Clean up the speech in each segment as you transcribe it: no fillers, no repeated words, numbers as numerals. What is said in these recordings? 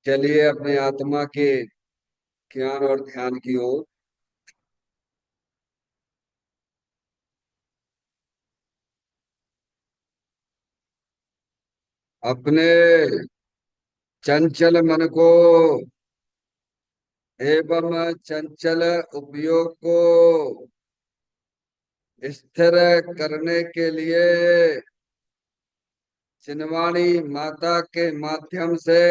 चलिए अपने आत्मा के ज्ञान और ध्यान की ओर। अपने चंचल मन को एवं चंचल उपयोग को स्थिर करने के लिए चिन्वाणी माता के माध्यम से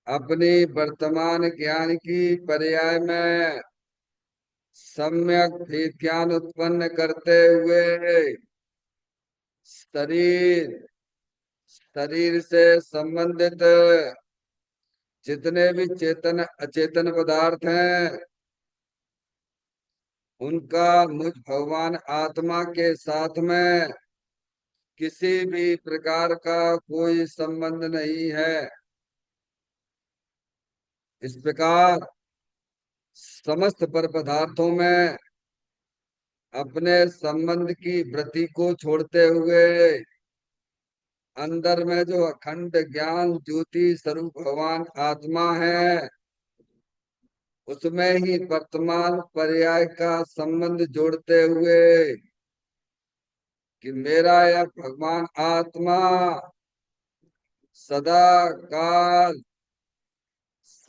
अपनी वर्तमान ज्ञान की पर्याय में सम्यक विज्ञान उत्पन्न करते हुए शरीर शरीर से संबंधित जितने भी चेतन अचेतन पदार्थ हैं उनका मुझ भगवान आत्मा के साथ में किसी भी प्रकार का कोई संबंध नहीं है। इस प्रकार समस्त पर पदार्थों में अपने संबंध की वृत्ति को छोड़ते हुए अंदर में जो अखंड ज्ञान ज्योति स्वरूप भगवान आत्मा है उसमें ही वर्तमान पर्याय का संबंध जोड़ते हुए कि मेरा यह भगवान आत्मा सदा काल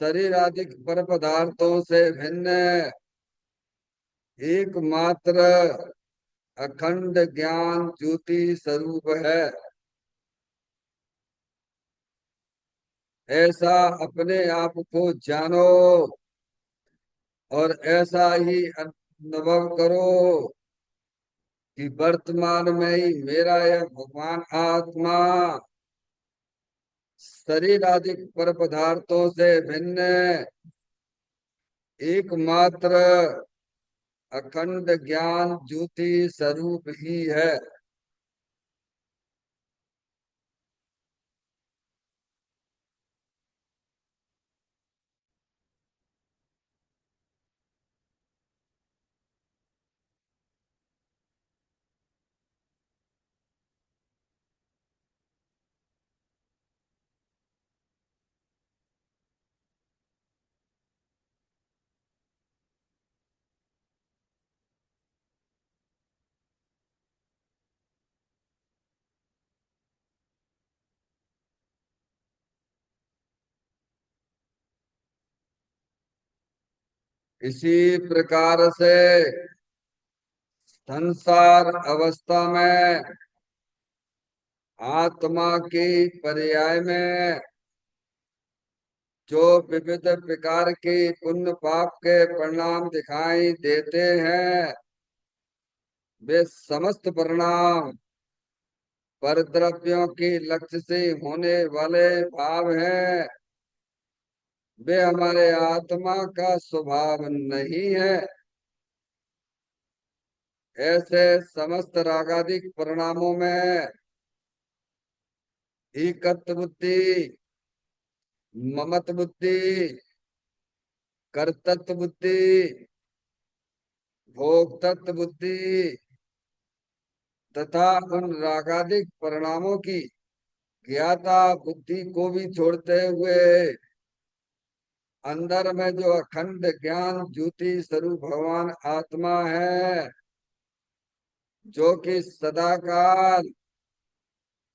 शरीर आदि पर पदार्थों से भिन्न एकमात्र अखंड ज्ञान ज्योति स्वरूप है। ऐसा अपने आप को जानो और ऐसा ही अनुभव करो कि वर्तमान में ही मेरा यह भगवान आत्मा शरीर आदि पर पदार्थों से भिन्न एकमात्र अखंड ज्ञान ज्योति स्वरूप ही है। इसी प्रकार से संसार अवस्था में आत्मा की पर्याय में जो विविध प्रकार के पुण्य पाप के परिणाम दिखाई देते हैं वे समस्त परिणाम परद्रव्यों के लक्ष्य से होने वाले भाव हैं। वे हमारे आत्मा का स्वभाव नहीं है। ऐसे समस्त रागादिक परिणामों में एकत्व बुद्धि, ममत्व बुद्धि, कर्तृत्व बुद्धि, भोक्तृत्व बुद्धि तथा उन रागादिक परिणामों की ज्ञाता बुद्धि को भी छोड़ते हुए अंदर में जो अखंड ज्ञान ज्योति स्वरूप भगवान आत्मा है जो कि सदाकाल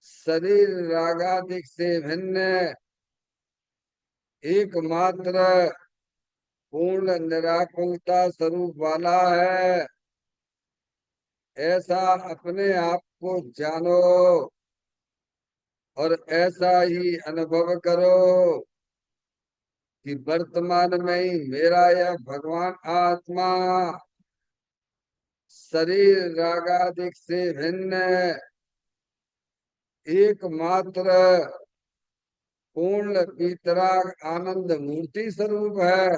शरीर रागादिक से भिन्न एकमात्र पूर्ण निराकुलता स्वरूप वाला है। ऐसा अपने आप को जानो और ऐसा ही अनुभव करो कि वर्तमान में ही मेरा यह भगवान आत्मा शरीर रागादिक से भिन्न एकमात्र पूर्ण वितराग आनंद मूर्ति स्वरूप है।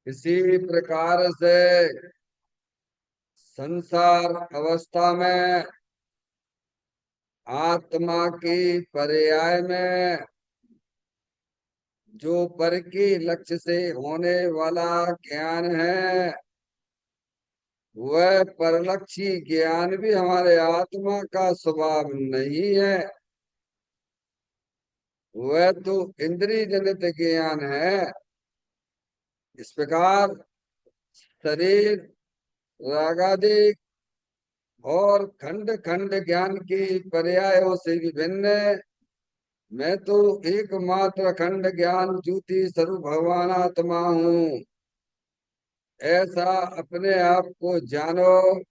इसी प्रकार से संसार अवस्था में आत्मा की पर्याय में जो पर की लक्ष्य से होने वाला ज्ञान है, वह परलक्षी ज्ञान भी हमारे आत्मा का स्वभाव नहीं है। वह तो इंद्रिय जनित ज्ञान है। इस प्रकार शरीर, रागादि और खंड खंड ज्ञान की पर्यायों से विभिन्न मैं तो एकमात्र अखंड ज्ञान ज्योति स्वरूप भगवान आत्मा हूँ। ऐसा अपने आप को जानो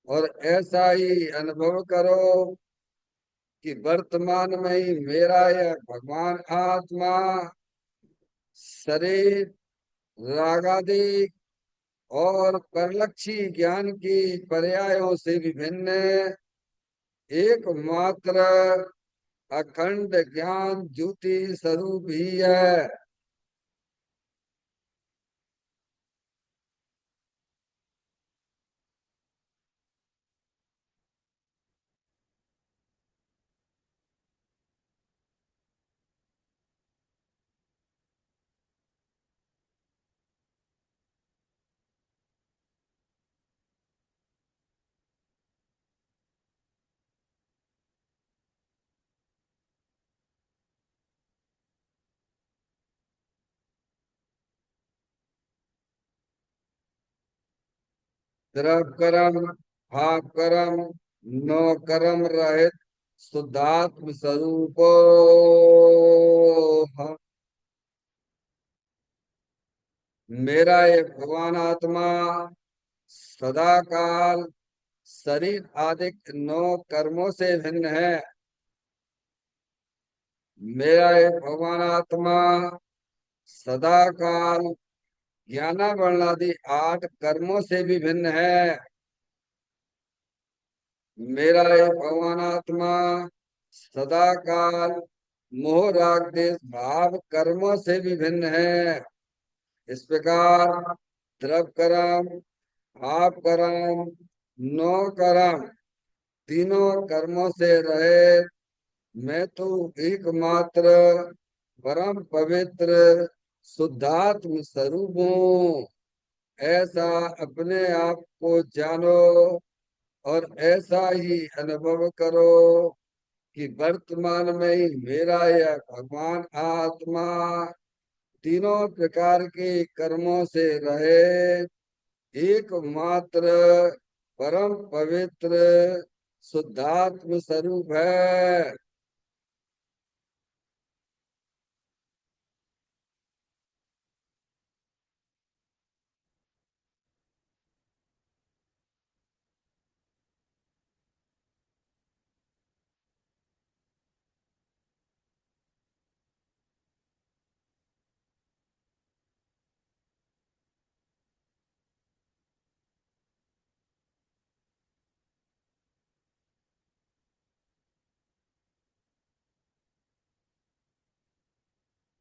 और ऐसा ही अनुभव करो कि वर्तमान में ही मेरा यह भगवान आत्मा शरीर, रागादि और परलक्षी ज्ञान की पर्यायों से विभिन्न एकमात्र अखंड ज्ञान ज्योति स्वरूप ही है। द्रव कर्म, भाव कर्म, नो कर्म रहित शुद्धात्म स्वरूपो मेरा ये भगवान आत्मा सदा काल शरीर आदि नौ कर्मों से भिन्न है। मेरा ये भगवान आत्मा सदा काल ज्ञानावरण आदि 8 कर्मों से भी भिन्न है। मेरा ये भगवान आत्मा सदा काल मोह राग देश भाव कर्मों से भी भिन्न है। इस प्रकार द्रव कर्म, भाव कर्म, नो कर्म तीनों कर्मों से रहे मैं तो एकमात्र परम पवित्र शुद्धात्म स्वरूप हूँ। ऐसा अपने आप को जानो और ऐसा ही अनुभव करो कि वर्तमान में ही मेरा यह भगवान आत्मा तीनों प्रकार के कर्मों से रहे एकमात्र परम पवित्र शुद्धात्म स्वरूप है।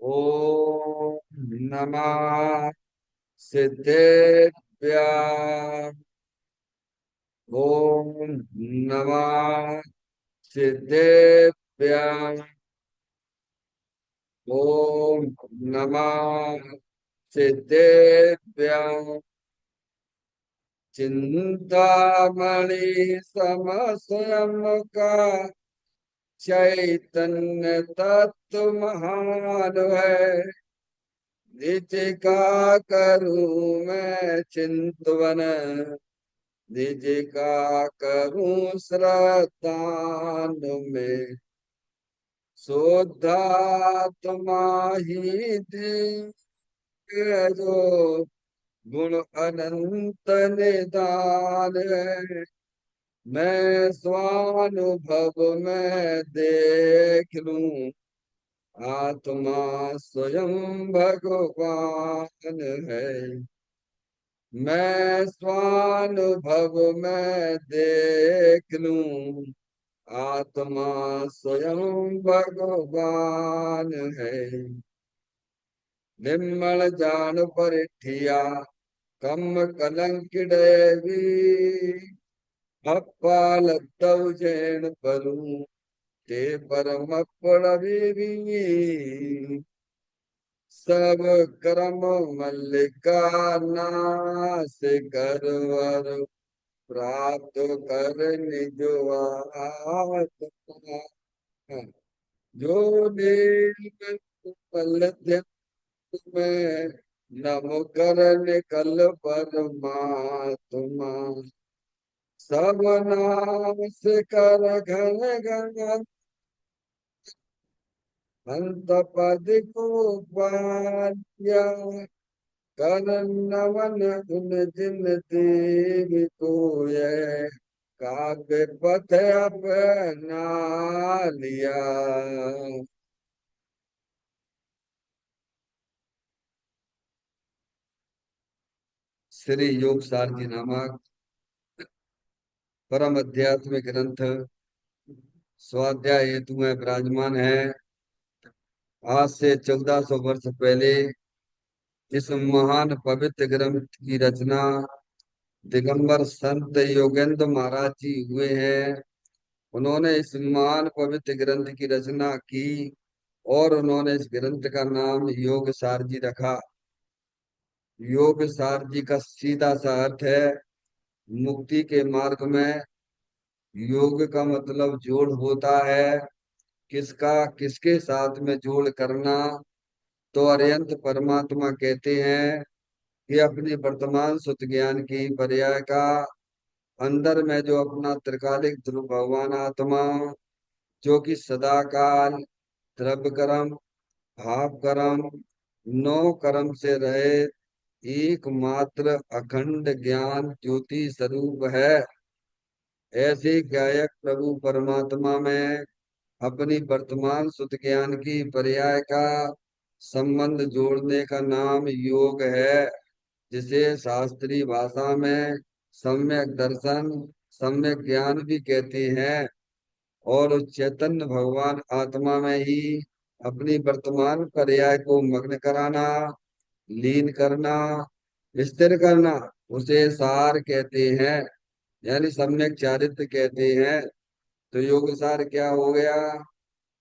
ओम नमः सिद्धेभ्य। ओम नमः सिद्धेभ्य। ओम नमः सिद्धेभ्य। चिंतामणि सम स्वयं का चैतन्य तत्व महान है। निज का करूं मैं चिंतवन, निज का करूं श्रद्धान में शुद्धात्मा ही दिव्य जो गुण अनंत निदान है। मैं स्वानुभव में देख लूं आत्मा स्वयं भगवान है। मैं स्वानुभव में देख लूं आत्मा स्वयं भगवान है। निम्मल जान परिठिया कम कलंक देवी अपाल तव जैन परू ते परम पड़वी सब कर्म मल्लिका नाश करवर प्राप्त कर निजवात्मा जो नील में नम कर निकल परमात्मा सब नाश कर घन घन अंत पद को पाया कर नवन गुण जिन देव को ये काव्य पथ अपना लिया। श्री योग सार जी नामक परम आध्यात्मिक ग्रंथ स्वाध्याय हेतु में विराजमान है। आज से 1400 वर्ष पहले इस महान पवित्र ग्रंथ की रचना दिगंबर संत योगेंद्र महाराज जी हुए हैं। उन्होंने इस महान पवित्र ग्रंथ की रचना की और उन्होंने इस ग्रंथ का नाम योग सार जी रखा। योग सार जी का सीधा सा अर्थ है मुक्ति के मार्ग में योग का मतलब जोड़ होता है। किसका किसके साथ में जोड़ करना? तो अरिहंत परमात्मा कहते हैं कि अपनी वर्तमान सुत ज्ञान की पर्याय का अंदर में जो अपना त्रिकालिक ध्रुव भगवान आत्मा जो कि सदाकाल द्रव्य कर्म भाव कर्म नौ कर्म से रहे एकमात्र अखंड ज्ञान ज्योति स्वरूप है। ऐसे गायक प्रभु परमात्मा में अपनी वर्तमान सुत ज्ञान की पर्याय का संबंध जोड़ने का नाम योग है, जिसे शास्त्रीय भाषा में सम्यक दर्शन सम्यक ज्ञान भी कहते हैं। और उस चैतन्य भगवान आत्मा में ही अपनी वर्तमान पर्याय को मग्न कराना लीन करना स्थिर करना उसे सार कहते हैं, यानी सम्यक चारित्र कहते हैं। तो योग सार क्या हो गया?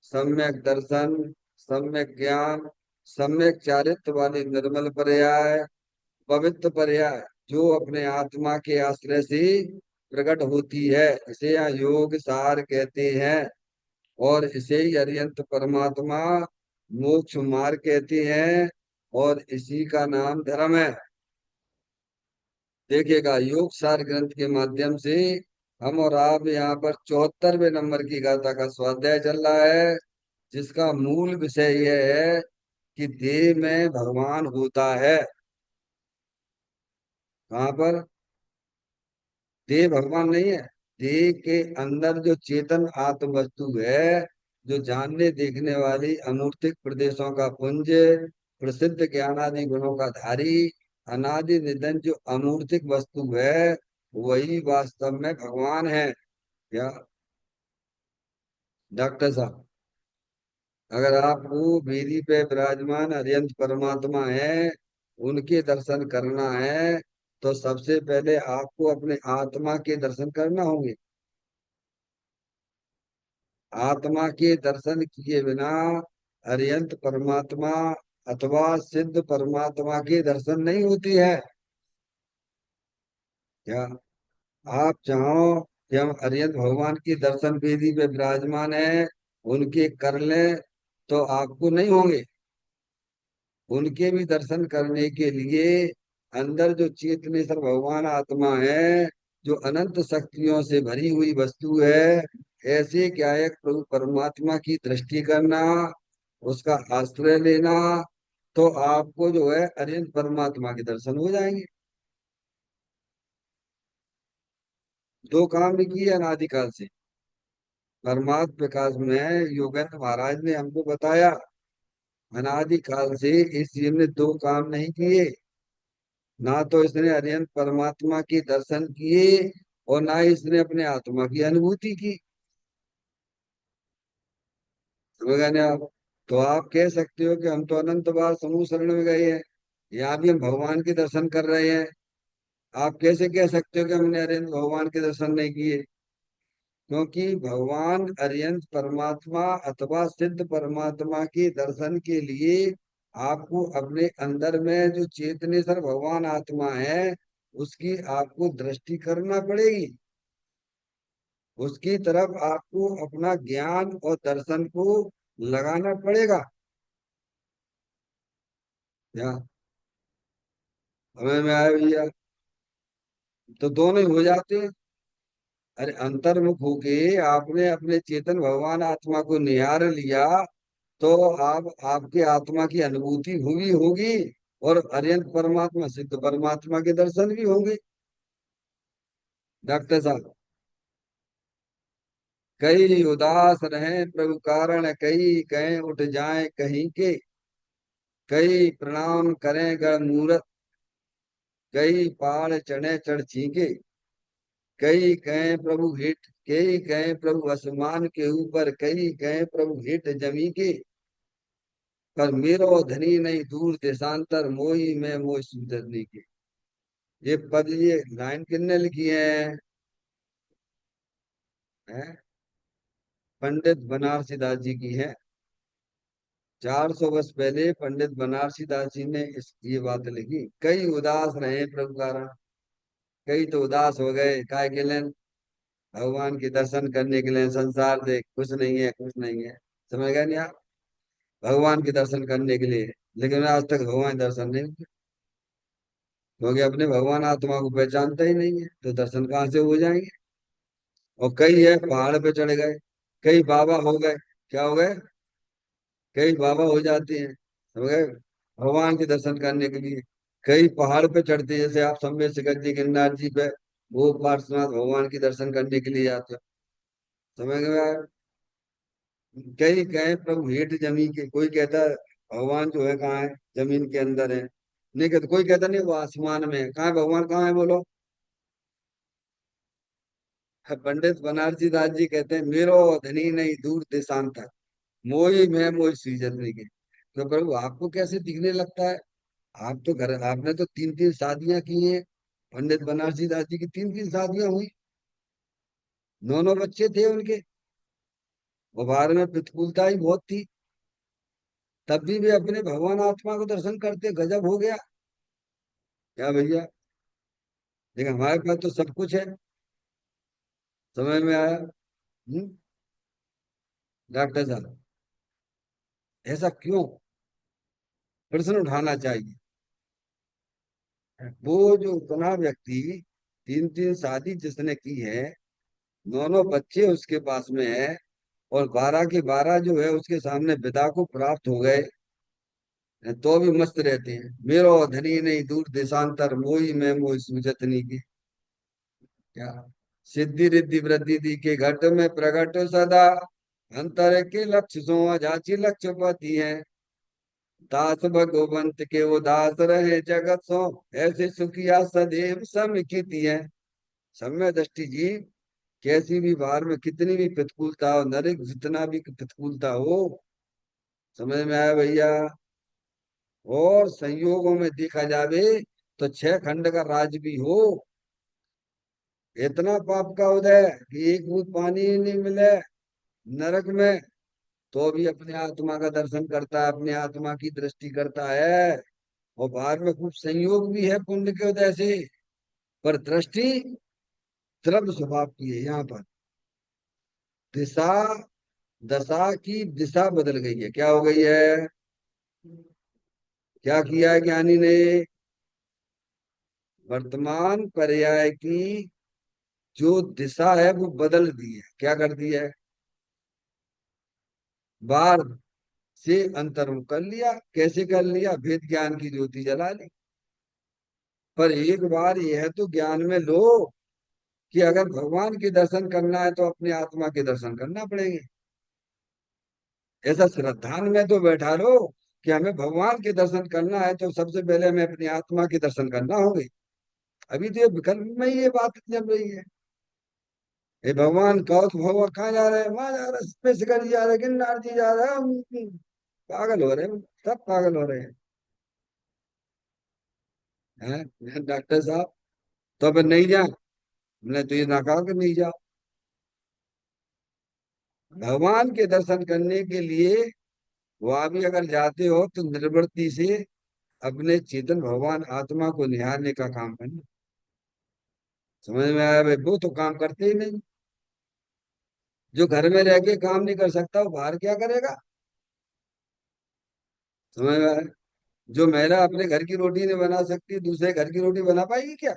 सम्यक दर्शन सम्यक ज्ञान सम्यक चारित्र वाली निर्मल पर्याय पवित्र पर्याय जो अपने आत्मा के आश्रय से प्रकट होती है, इसे यहाँ योग सार कहते हैं। और इसे ही अरिहंत परमात्मा मोक्ष मार्ग कहते हैं और इसी का नाम धर्म है। देखिएगा योग सार ग्रंथ के माध्यम से हम और आप यहाँ पर 74वें नंबर की गाथा का स्वाध्याय चल रहा है, जिसका मूल विषय यह है कि देह में भगवान होता है। कहाँ पर? देह भगवान नहीं है। देह के अंदर जो चेतन आत्म वस्तु है, जो जानने देखने वाली अमूर्तिक प्रदेशों का पुंज प्रसिद्ध ज्ञानादि गुणों का धारी अनादि निधन जो अमूर्तिक वस्तु है, वही वास्तव में भगवान है। क्या डॉक्टर साहब, अगर आपको वेदी पे विराजमान अरिहंत परमात्मा है उनके दर्शन करना है तो सबसे पहले आपको अपने आत्मा के दर्शन करना होंगे। आत्मा के दर्शन किए बिना अरिहंत परमात्मा अथवा सिद्ध परमात्मा के दर्शन नहीं होती है। क्या आप चाहो कि हम अरिहंत भगवान की दर्शन वेदी पे विराजमान है उनके कर लें तो आपको नहीं होंगे। उनके भी दर्शन करने के लिए अंदर जो चेतनेश्वर भगवान आत्मा है, जो अनंत शक्तियों से भरी हुई वस्तु है, ऐसे क्या एक प्रभु परमात्मा की दृष्टि करना उसका आश्रय लेना तो आपको जो है अरिहंत परमात्मा के दर्शन हो जाएंगे। दो काम भी किए अनादिकाल से। परमात्म विकास में योगेंद्र महाराज ने हमको बताया अनादिकाल से इस जीव ने दो काम नहीं किए। ना तो इसने अरिहंत परमात्मा के दर्शन किए और ना ही इसने अपने आत्मा की अनुभूति की। समझ गए ना आप? तो आप कह सकते हो कि हम तो अनंत बार समूह शरण में गए हैं, यहाँ भी हम भगवान के दर्शन कर रहे हैं। आप कैसे कह सकते हो कि हमने अरिहंत भगवान के दर्शन नहीं किए? क्योंकि भगवान अरिहंत परमात्मा अथवा सिद्ध परमात्मा के दर्शन के लिए आपको अपने अंदर में जो चेतनेश्वर भगवान आत्मा है उसकी आपको दृष्टि करना पड़ेगी। उसकी तरफ आपको अपना ज्ञान और दर्शन को लगाना पड़ेगा। क्या हमें में आया भैया? तो दोनों ही हो जाते हैं। अरे अंतर्मुख होके आपने अपने चेतन भगवान आत्मा को निहार लिया तो आप आपके आत्मा की अनुभूति हुई होगी और अरिहंत परमात्मा सिद्ध परमात्मा के दर्शन भी होंगे। डॉक्टर साहब, कई उदास रहें प्रभु कारण, कई कहें उठ जाएं कहीं के, कई प्रणाम करें गण मूरत, कई पहाड़ चढ़े चढ़ छीके, कई कहें प्रभु हिट, कई कहें प्रभु आसमान के ऊपर, कई कहें प्रभु हिट जमी के, पर मेरो धनी नहीं दूर देशांतर, मोही में मोह सुधरनी के। ये पद, ये लाइन किसने लिखी है? हैं? पंडित बनारसी दास जी की है। 400 वर्ष पहले पंडित बनारसी दास जी ने ये बात लिखी। कई उदास रहे प्रभु कारण, कई तो उदास हो गए काय के लिए? भगवान के दर्शन करने के लिए संसार से कुछ नहीं है, कुछ नहीं है। समझ गए नहीं आप? भगवान के दर्शन करने के लिए, लेकिन आज तक भगवान दर्शन नहीं हुए, क्योंकि अपने भगवान आत्मा को पहचानता ही नहीं है, तो दर्शन कहाँ से हो जाएंगे? और कई है पहाड़ पे चढ़ गए, कई बाबा हो गए। क्या हो गए? कई बाबा हो जाते हैं, समझ गए, भगवान के दर्शन करने के लिए। कई पहाड़ पे चढ़ते हैं, जैसे आप सम्मेद शिखर जी गिरनार जी पे वो पार्श्वनाथ भगवान के दर्शन करने के लिए जाते हो। समझ गए आप? कई कहे प्रभु हेठ जमी के, कोई कहता है भगवान जो है कहाँ है? जमीन के अंदर है। नहीं कहता, कोई कहता नहीं वो आसमान में है। कहाँ है भगवान? कहाँ है बोलो? पंडित बनारसी दास जी कहते हैं मेरो धनी नहीं दूर देशांतर, मोही में मोही सृजत के। तो प्रभु आपको कैसे दिखने लगता है? आप तो घर, आपने तो 3 3 शादियां की हैं। पंडित बनारसी दास जी की 3 3 शादियां हुई, 9 9 बच्चे थे उनके। व्यवहार में प्रतिकूलता ही बहुत थी, तब भी वे अपने भगवान आत्मा को दर्शन करते। गजब हो गया। क्या भैया? लेकिन हमारे पास तो सब कुछ है। समझ में आया? डॉक्टर साहब, ऐसा क्यों? प्रश्न उठाना चाहिए। वो जो इतना व्यक्ति 3 3 शादी जिसने की है, 9 9 बच्चे उसके पास में है, और 12 के 12 जो है उसके सामने विदा को प्राप्त हो गए, तो भी मस्त रहते हैं। मेरो धनी नहीं दूर देशांतर, मोही में मोही सूझतनी की। क्या सिद्धि रिद्धि वृद्धि दी के घट में प्रगट सदा, अंतर के लक्ष्य सो जाची लक्ष्य पति है, दास भगवंत के वो दास रहे जगत सो, ऐसे सुखिया सदैव समिति है। सम्य दृष्टि जी, कैसी भी बाहर में कितनी भी प्रतिकूलता हो, नरिक जितना भी प्रतिकूलता हो, समझ में आया भैया? और संयोगों में देखा जावे तो 6 खंड का राज भी हो, इतना पाप का उदय कि एक बूंद पानी ही नहीं मिले नरक में, तो भी अपने आत्मा का दर्शन करता है, अपने आत्मा की दृष्टि करता है। और बाहर में खूब संयोग भी है पुण्य के उदय से, पर दृष्टि द्रव्य स्वभाव की है। यहाँ पर दिशा, दशा की दिशा बदल गई है। क्या हो गई है? क्या किया है ज्ञानी ने? वर्तमान पर्याय की जो दिशा है वो बदल दी है। क्या कर दी है? बाहर से अंतर्मुख कर लिया। कैसे कर लिया? भेद ज्ञान की ज्योति जला ली। पर एक बार यह तो ज्ञान में लो कि अगर भगवान के दर्शन करना है तो अपने आत्मा के दर्शन करना पड़ेंगे। ऐसा श्रद्धान में तो बैठा लो कि हमें भगवान के दर्शन करना है तो सबसे पहले हमें अपनी आत्मा के दर्शन करना होंगे। अभी तो ये विकल्प में ही ये बात चल रही है। ये भगवान कहो तो भगवान कहाँ जा रहे हैं? वहां जा रहे हैं, शिखर जी जा रहे हैं, गिरनार जी जा रहे हैं, पागल हो रहे हैं, सब पागल हो रहे हैं डॉक्टर साहब। तो अब नहीं जा, मैंने तो ये ना कहा कि नहीं जा। भगवान के दर्शन करने के लिए वहां भी अगर जाते हो तो निर्वृत्ति से अपने चेतन भगवान आत्मा को निहारने का काम करना। समझ में आया भाई? वो तो काम करते ही नहीं। जो घर में रह के काम नहीं कर सकता वो बाहर क्या करेगा? समझ में आया? जो महिला अपने घर की रोटी नहीं बना सकती, दूसरे घर की रोटी बना पाएगी क्या?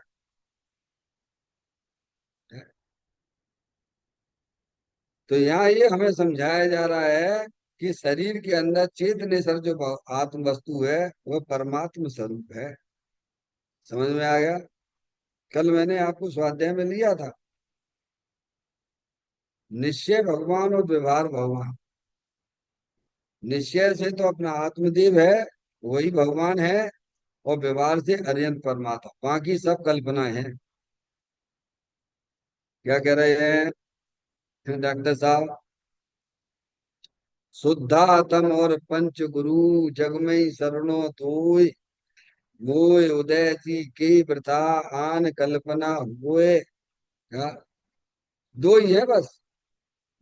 तो यहाँ ये हमें समझाया जा रहा है कि शरीर के अंदर चेतनेश्वर जो आत्म वस्तु है वह परमात्म स्वरूप है। समझ में आ गया? कल मैंने आपको स्वाध्याय में लिया था, निश्चय भगवान और व्यवहार भगवान। निश्चय से तो अपना आत्मदेव है, वही भगवान है। और व्यवहार से अरियंत परमात्मा, बाकी सब कल्पना है। क्या कह रहे हैं डॉक्टर साहब? शुद्धातम और पंच गुरु जग में शरणो धोय, मोय उदय जी की वृथा आन कल्पना हुए। हाँ, दो ही है बस।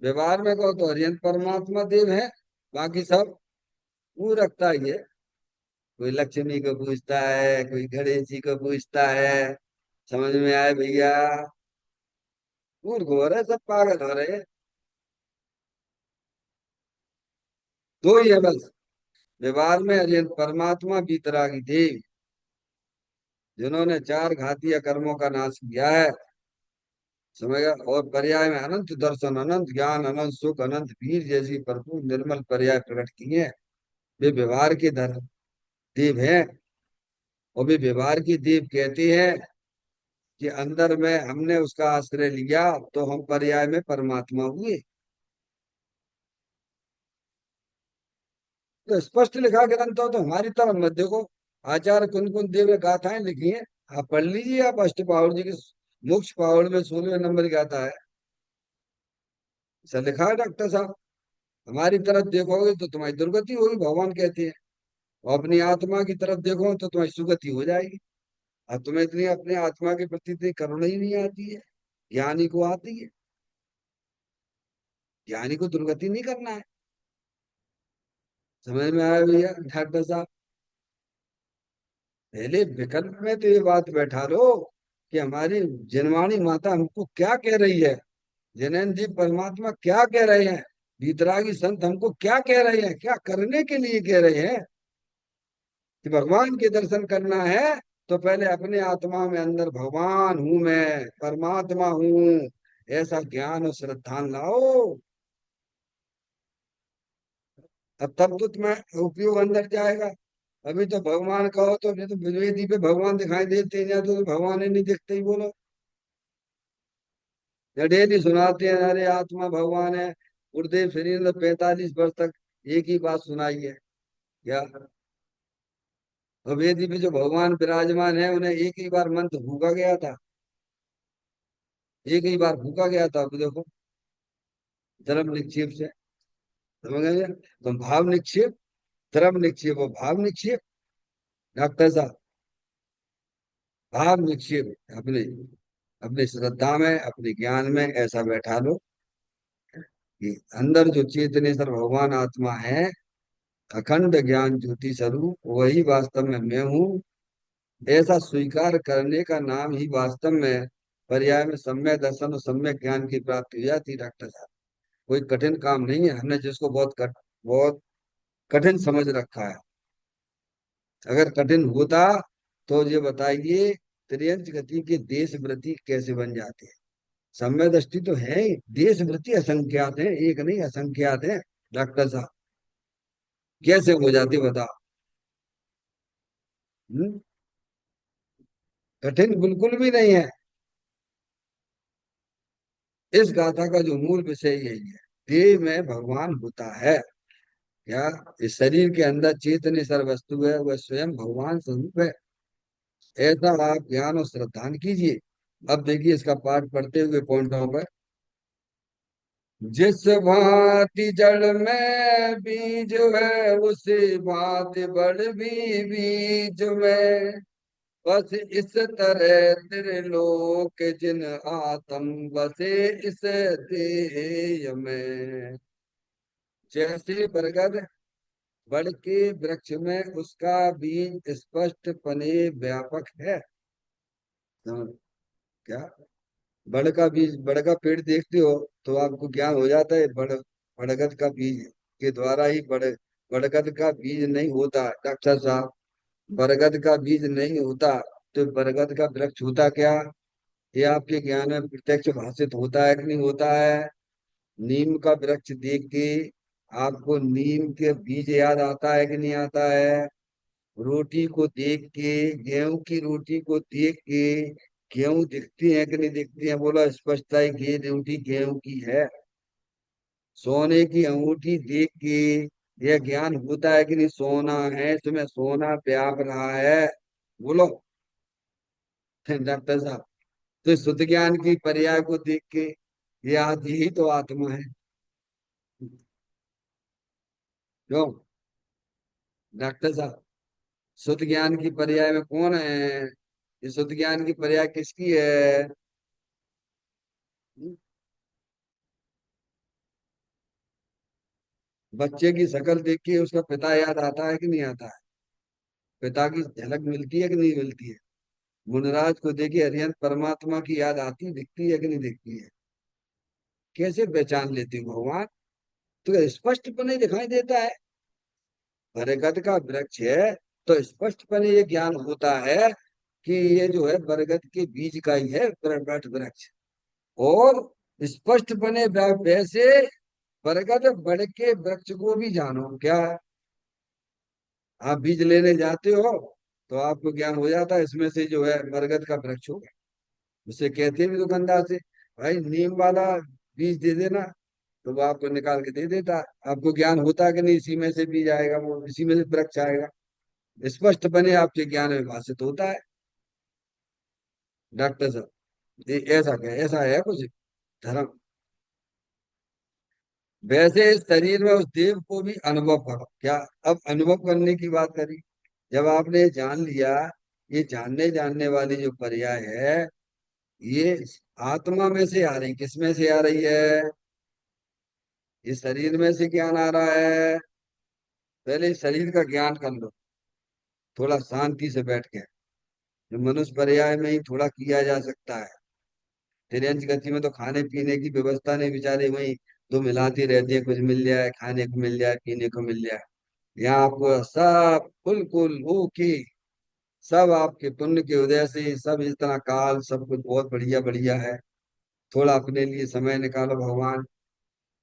व्यवहार में कहो तो हरियंत परमात्मा देव है, बाकी सब वो रखता ही है। कोई लक्ष्मी को पूछता है, कोई गणेश जी को पूछता है। समझ में आए भैया? मूर्ख हो रहे, सब पागल हो रहे हैं। दो ही है बस। व्यवहार में अरियंत परमात्मा, बीतरागी देव, जिन्होंने चार घातीय कर्मों का नाश किया है। समझ गया? और पर्याय में अनंत दर्शन, अनंत ज्ञान, अनंत सुख, अनंत वीर जैसी भरपूर निर्मल पर्याय प्रकट किए हैं। वे व्यवहार के धर देव हैं। और वे व्यवहार की देव कहते हैं कि अंदर में हमने उसका आश्रय लिया तो हम पर्याय में परमात्मा हुए। तो स्पष्ट लिखा ग्रंथ हो तो हमारी तरफ मत देखो। आचार्य कुन कुन देव ने गाथाएं लिखी हैं, आप पढ़ लीजिए। आप अष्टपावड़ जी की मोक्ष पावड़ में 16वें नंबर की गाथा है, ऐसा लिखा है डॉक्टर साहब। हमारी तरफ देखोगे तो तुम्हारी दुर्गति होगी, भगवान कहते हैं। और अपनी आत्मा की तरफ देखो तो तुम्हारी सुगति हो जाएगी। और तुम्हें इतनी अपने आत्मा के प्रति इतनी करुणा ही नहीं आती है। ज्ञानी को आती है। ज्ञानी को दुर्गति नहीं करना है। समझ में आया भैया डॉक्टर साहब? पहले विकल्प में तो ये बात बैठा लो कि हमारी जनवाणी माता हमको क्या कह रही है, जैनन जी परमात्मा क्या कह रहे हैं, वीतरागी संत हमको क्या कह रहे हैं, क्या करने के लिए कह रहे हैं। कि भगवान के दर्शन करना है तो पहले अपने आत्मा में अंदर भगवान हूं, मैं परमात्मा हूं, ऐसा ज्ञान और श्रद्धा लाओ। अब तब तो तुम्हें उपयोग अंदर जाएगा। अभी तो भगवान कहो तो अभी तो वेदी पे भगवान दिखाई देते हैं, तो भगवान ही नहीं दिखते ही बोलो। या डेली सुनाते हैं अरे आत्मा भगवान है। गुरुदेव श्री ने 45 वर्ष तक एक ही बात सुनाई है। क्या? और वेदी पे जो भगवान विराजमान है उन्हें एक ही बार मंत्र फूका गया था। एक ही बार फूका गया था। अब देखो, धर्म निक्षेप से। समझ गए? तो भाव निक्षेप, धर्म निक्षेप और भाव निक्षेप। डॉक्टर साहब, भाव निक्षेप अपने अपनी श्रद्धा में, अपने ज्ञान में ऐसा बैठा लो कि अंदर जो चेतनेश्वर भगवान आत्मा है, अखंड ज्ञान ज्योति स्वरूप, वही वास्तव में मैं हूँ। ऐसा स्वीकार करने का नाम ही वास्तव में पर्याय में सम्यक दर्शन और सम्यक ज्ञान की प्राप्ति हो जाती है डॉक्टर साहब। कोई कठिन काम नहीं है, हमने जिसको बहुत कठिन समझ रखा है। अगर कठिन होता तो ये बताइए, त्रियंच गति के देश वृत्ति कैसे बन जाते हैं? सम्यक दृष्टि तो है ही, देश वृत्ति असंख्यात है, एक नहीं असंख्यात है डॉक्टर साहब। कैसे हो जाती बताओ? हम्म? कठिन बिल्कुल भी नहीं है। इस गाथा का जो मूल विषय यही है, देह में भगवान होता है। क्या? इस शरीर के अंदर चेतन सर वस्तु है, वह स्वयं भगवान स्वरूप है। ऐसा आप ज्ञान और श्रद्धान कीजिए। अब देखिए इसका पाठ पढ़ते हुए पॉइंटों पर। जिस भांति जड़ में बीज है उसी भांति बड़ भी बीज में। बस इस तरह त्रिलोक जिन आत्म बसे इस देह में। जैसे बरगद बड़ के वृक्ष में उसका बीज स्पष्ट पने व्यापक है। समझ? क्या? बड़ का बीज, बड़ का पेड़ देखते हो तो आपको ज्ञान हो जाता है बड़गद का बीज के द्वारा ही बड़गद का बीज नहीं होता डॉक्टर साहब। बरगद का बीज नहीं होता तो बरगद का वृक्ष होता क्या? ये आपके ज्ञान में प्रत्यक्ष भाषित होता है कि नहीं होता है? नीम का वृक्ष देख के आपको नीम के बीज याद आता है कि नहीं आता है? रोटी को देख के, गेहूं की रोटी को देख के गेहूं दिखती है कि नहीं दिखती है? बोला स्पष्टता है कि ये रोटी गेहूं की है। सोने की अंगूठी देख के यह ज्ञान होता है कि नहीं सोना है, इसमें सोना व्याप रहा है? बोलो डॉक्टर साहब। तो शुद्ध ज्ञान की पर्याय को देख के ये आदि ही तो आत्मा है। क्यों डॉक्टर साहब? शुद्ध ज्ञान की पर्याय में कौन है? ये शुद्ध ज्ञान की पर्याय किसकी है? बच्चे की शक्ल देख के उसका पिता याद आता है कि नहीं आता है? पिता की झलक मिलती है कि नहीं मिलती है? मुनराज को देखिए हरियंत परमात्मा की याद आती दिखती है कि नहीं दिखती है? कैसे पहचान लेते हो भगवान? तो स्पष्टपने दिखाई देता है। बरगद का वृक्ष है तो स्पष्टपने ये ज्ञान होता है कि ये जो है बरगद के बीज का ही है वट वृक्ष। और स्पष्टपने वैसे बरगद बड़ के वृक्ष को भी जानो क्या? आप बीज लेने जाते हो तो आपको ज्ञान हो जाता है इसमें से जो है बरगद का वृक्ष होगा। उससे कहते भी दुकानदार से भाई नीम वाला बीज दे देना, तो वो आपको निकाल के दे देता है। आपको ज्ञान होता है कि नहीं इसी में से बीज आएगा, वो इसी में से वृक्ष आएगा। स्पष्ट बने आपके ज्ञान में भाषित होता है डॉक्टर साहब। ये ऐसा क्या, ऐसा है कुछ धर्म? वैसे इस शरीर में उस देव को भी अनुभव करो क्या? अब अनुभव करने की बात करी। जब आपने ये जान लिया, ये जानने जानने वाली जो पर्याय है ये आत्मा में से आ रही, किस में से आ रही है? ये शरीर में से ज्ञान आ रहा है। पहले इस शरीर का ज्ञान कर लो थोड़ा शांति से बैठ के। जो मनुष्य पर्याय में ही थोड़ा किया जा सकता है। तिरंज गति में तो खाने पीने की व्यवस्था नहीं, बेचारे वही तो मिलाती रहती है, कुछ मिल जाए खाने को मिल जाए पीने को मिल जाए। यहाँ आपको सब बिल्कुल ओके, सब आपके पुण्य के उदय से सब इतना काल सब कुछ बहुत बढ़िया बढ़िया है। थोड़ा अपने लिए समय निकालो भगवान।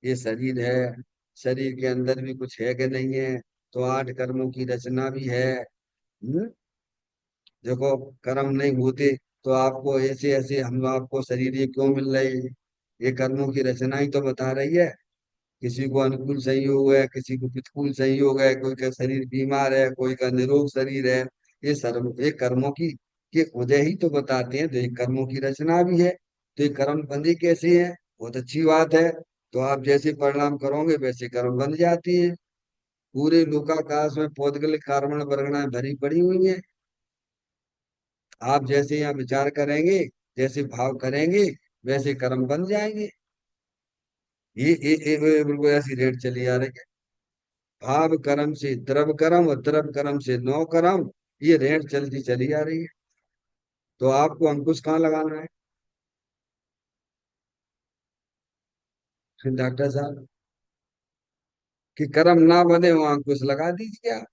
ये शरीर है, शरीर के अंदर भी कुछ है कि नहीं है? तो 8 कर्मों की रचना भी है। देखो कर्म नहीं होते तो आपको ऐसे ऐसे हम आपको शरीर ये क्यों मिल रहे हैं? ये कर्मों की रचना ही तो बता रही है। किसी को अनुकूल संयोग है, किसी को प्रतिकूल संयोग है, कोई का शरीर बीमार है, कोई का निरोग शरीर है। ये कर्मों की के उदय ही तो बताते हैं। तो ये कर्मों की रचना भी है। तो ये कर्म बंदी कैसे है? बहुत अच्छी बात है। तो आप जैसे परिणाम करोगे वैसे कर्म बन जाती है। पूरे लोकाकाश में पौद्गलिक कार्बन वर्गणाएं भरी पड़ी हुई हैं। आप जैसे यहाँ विचार करेंगे, जैसे भाव करेंगे वैसे कर्म बन जाएंगे। ये बिल्कुल ऐसी रेट चली आ रही है। भाव कर्म से द्रव कर्म और द्रव कर्म से नौ कर्म, ये रेट चलती चली आ रही है। तो आपको अंकुश कहाँ लगाना है डॉक्टर साहब? कि कर्म ना बने वहां अंकुश लगा दीजिए आप।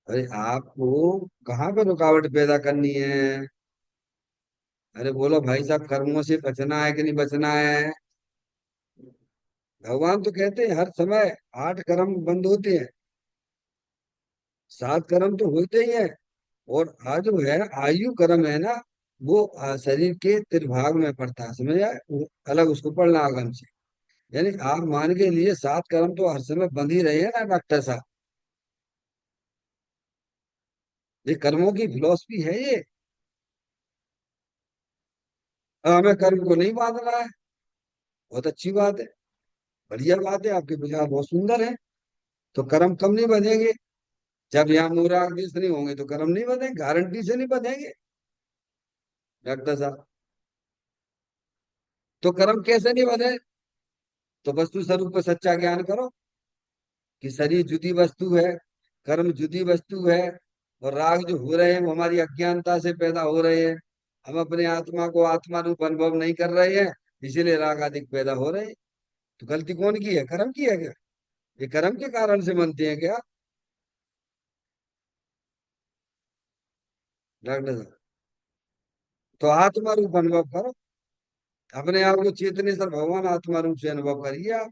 अरे आपको कहाँ पे रुकावट पैदा करनी है? अरे बोलो भाई साहब कर्मों से बचना है कि नहीं बचना है? भगवान तो कहते हैं हर समय 8 कर्म बंद होते हैं, 7 कर्म तो होते ही हैं। और जो है आयु कर्म है ना, वो शरीर के त्रिभाग में पड़ता है, समझ आए? वो अलग उसको पढ़ना आगम से। यानी आप मान के लिए 7 कर्म तो हर समय बंद ही रहे हैं ना डॉक्टर साहब। ये कर्मों की फिलॉसफी है ये। हमें कर्म को नहीं बांधना है। बहुत अच्छी बात है, बढ़िया बात है, आपके विचार बहुत सुंदर है। तो कर्म कम नहीं बनेंगे, जब यहाँ मूरादेश नहीं होंगे तो कर्म नहीं बनेंगे, गारंटी से नहीं बनेंगे डॉक्टर साहब। तो कर्म कैसे नहीं बने? तो वस्तु स्वरूप पर सच्चा ज्ञान करो कि शरीर जुदी वस्तु है, कर्म जुदी वस्तु है, और राग जो हो रहे हैं वो हमारी अज्ञानता से पैदा हो रहे हैं। हम अपने आत्मा को आत्मा रूप अनुभव नहीं कर रहे हैं, इसीलिए राग आदि पैदा हो रहे हैं। तो गलती कौन की है? कर्म की है क्या? ये कर्म के कारण से बनते हैं क्या डॉक्टर साहब? तो आत्मा रूप अनुभव करो, अपने आप को चेतने सर भगवान आत्मा रूप से अनुभव करिए आप।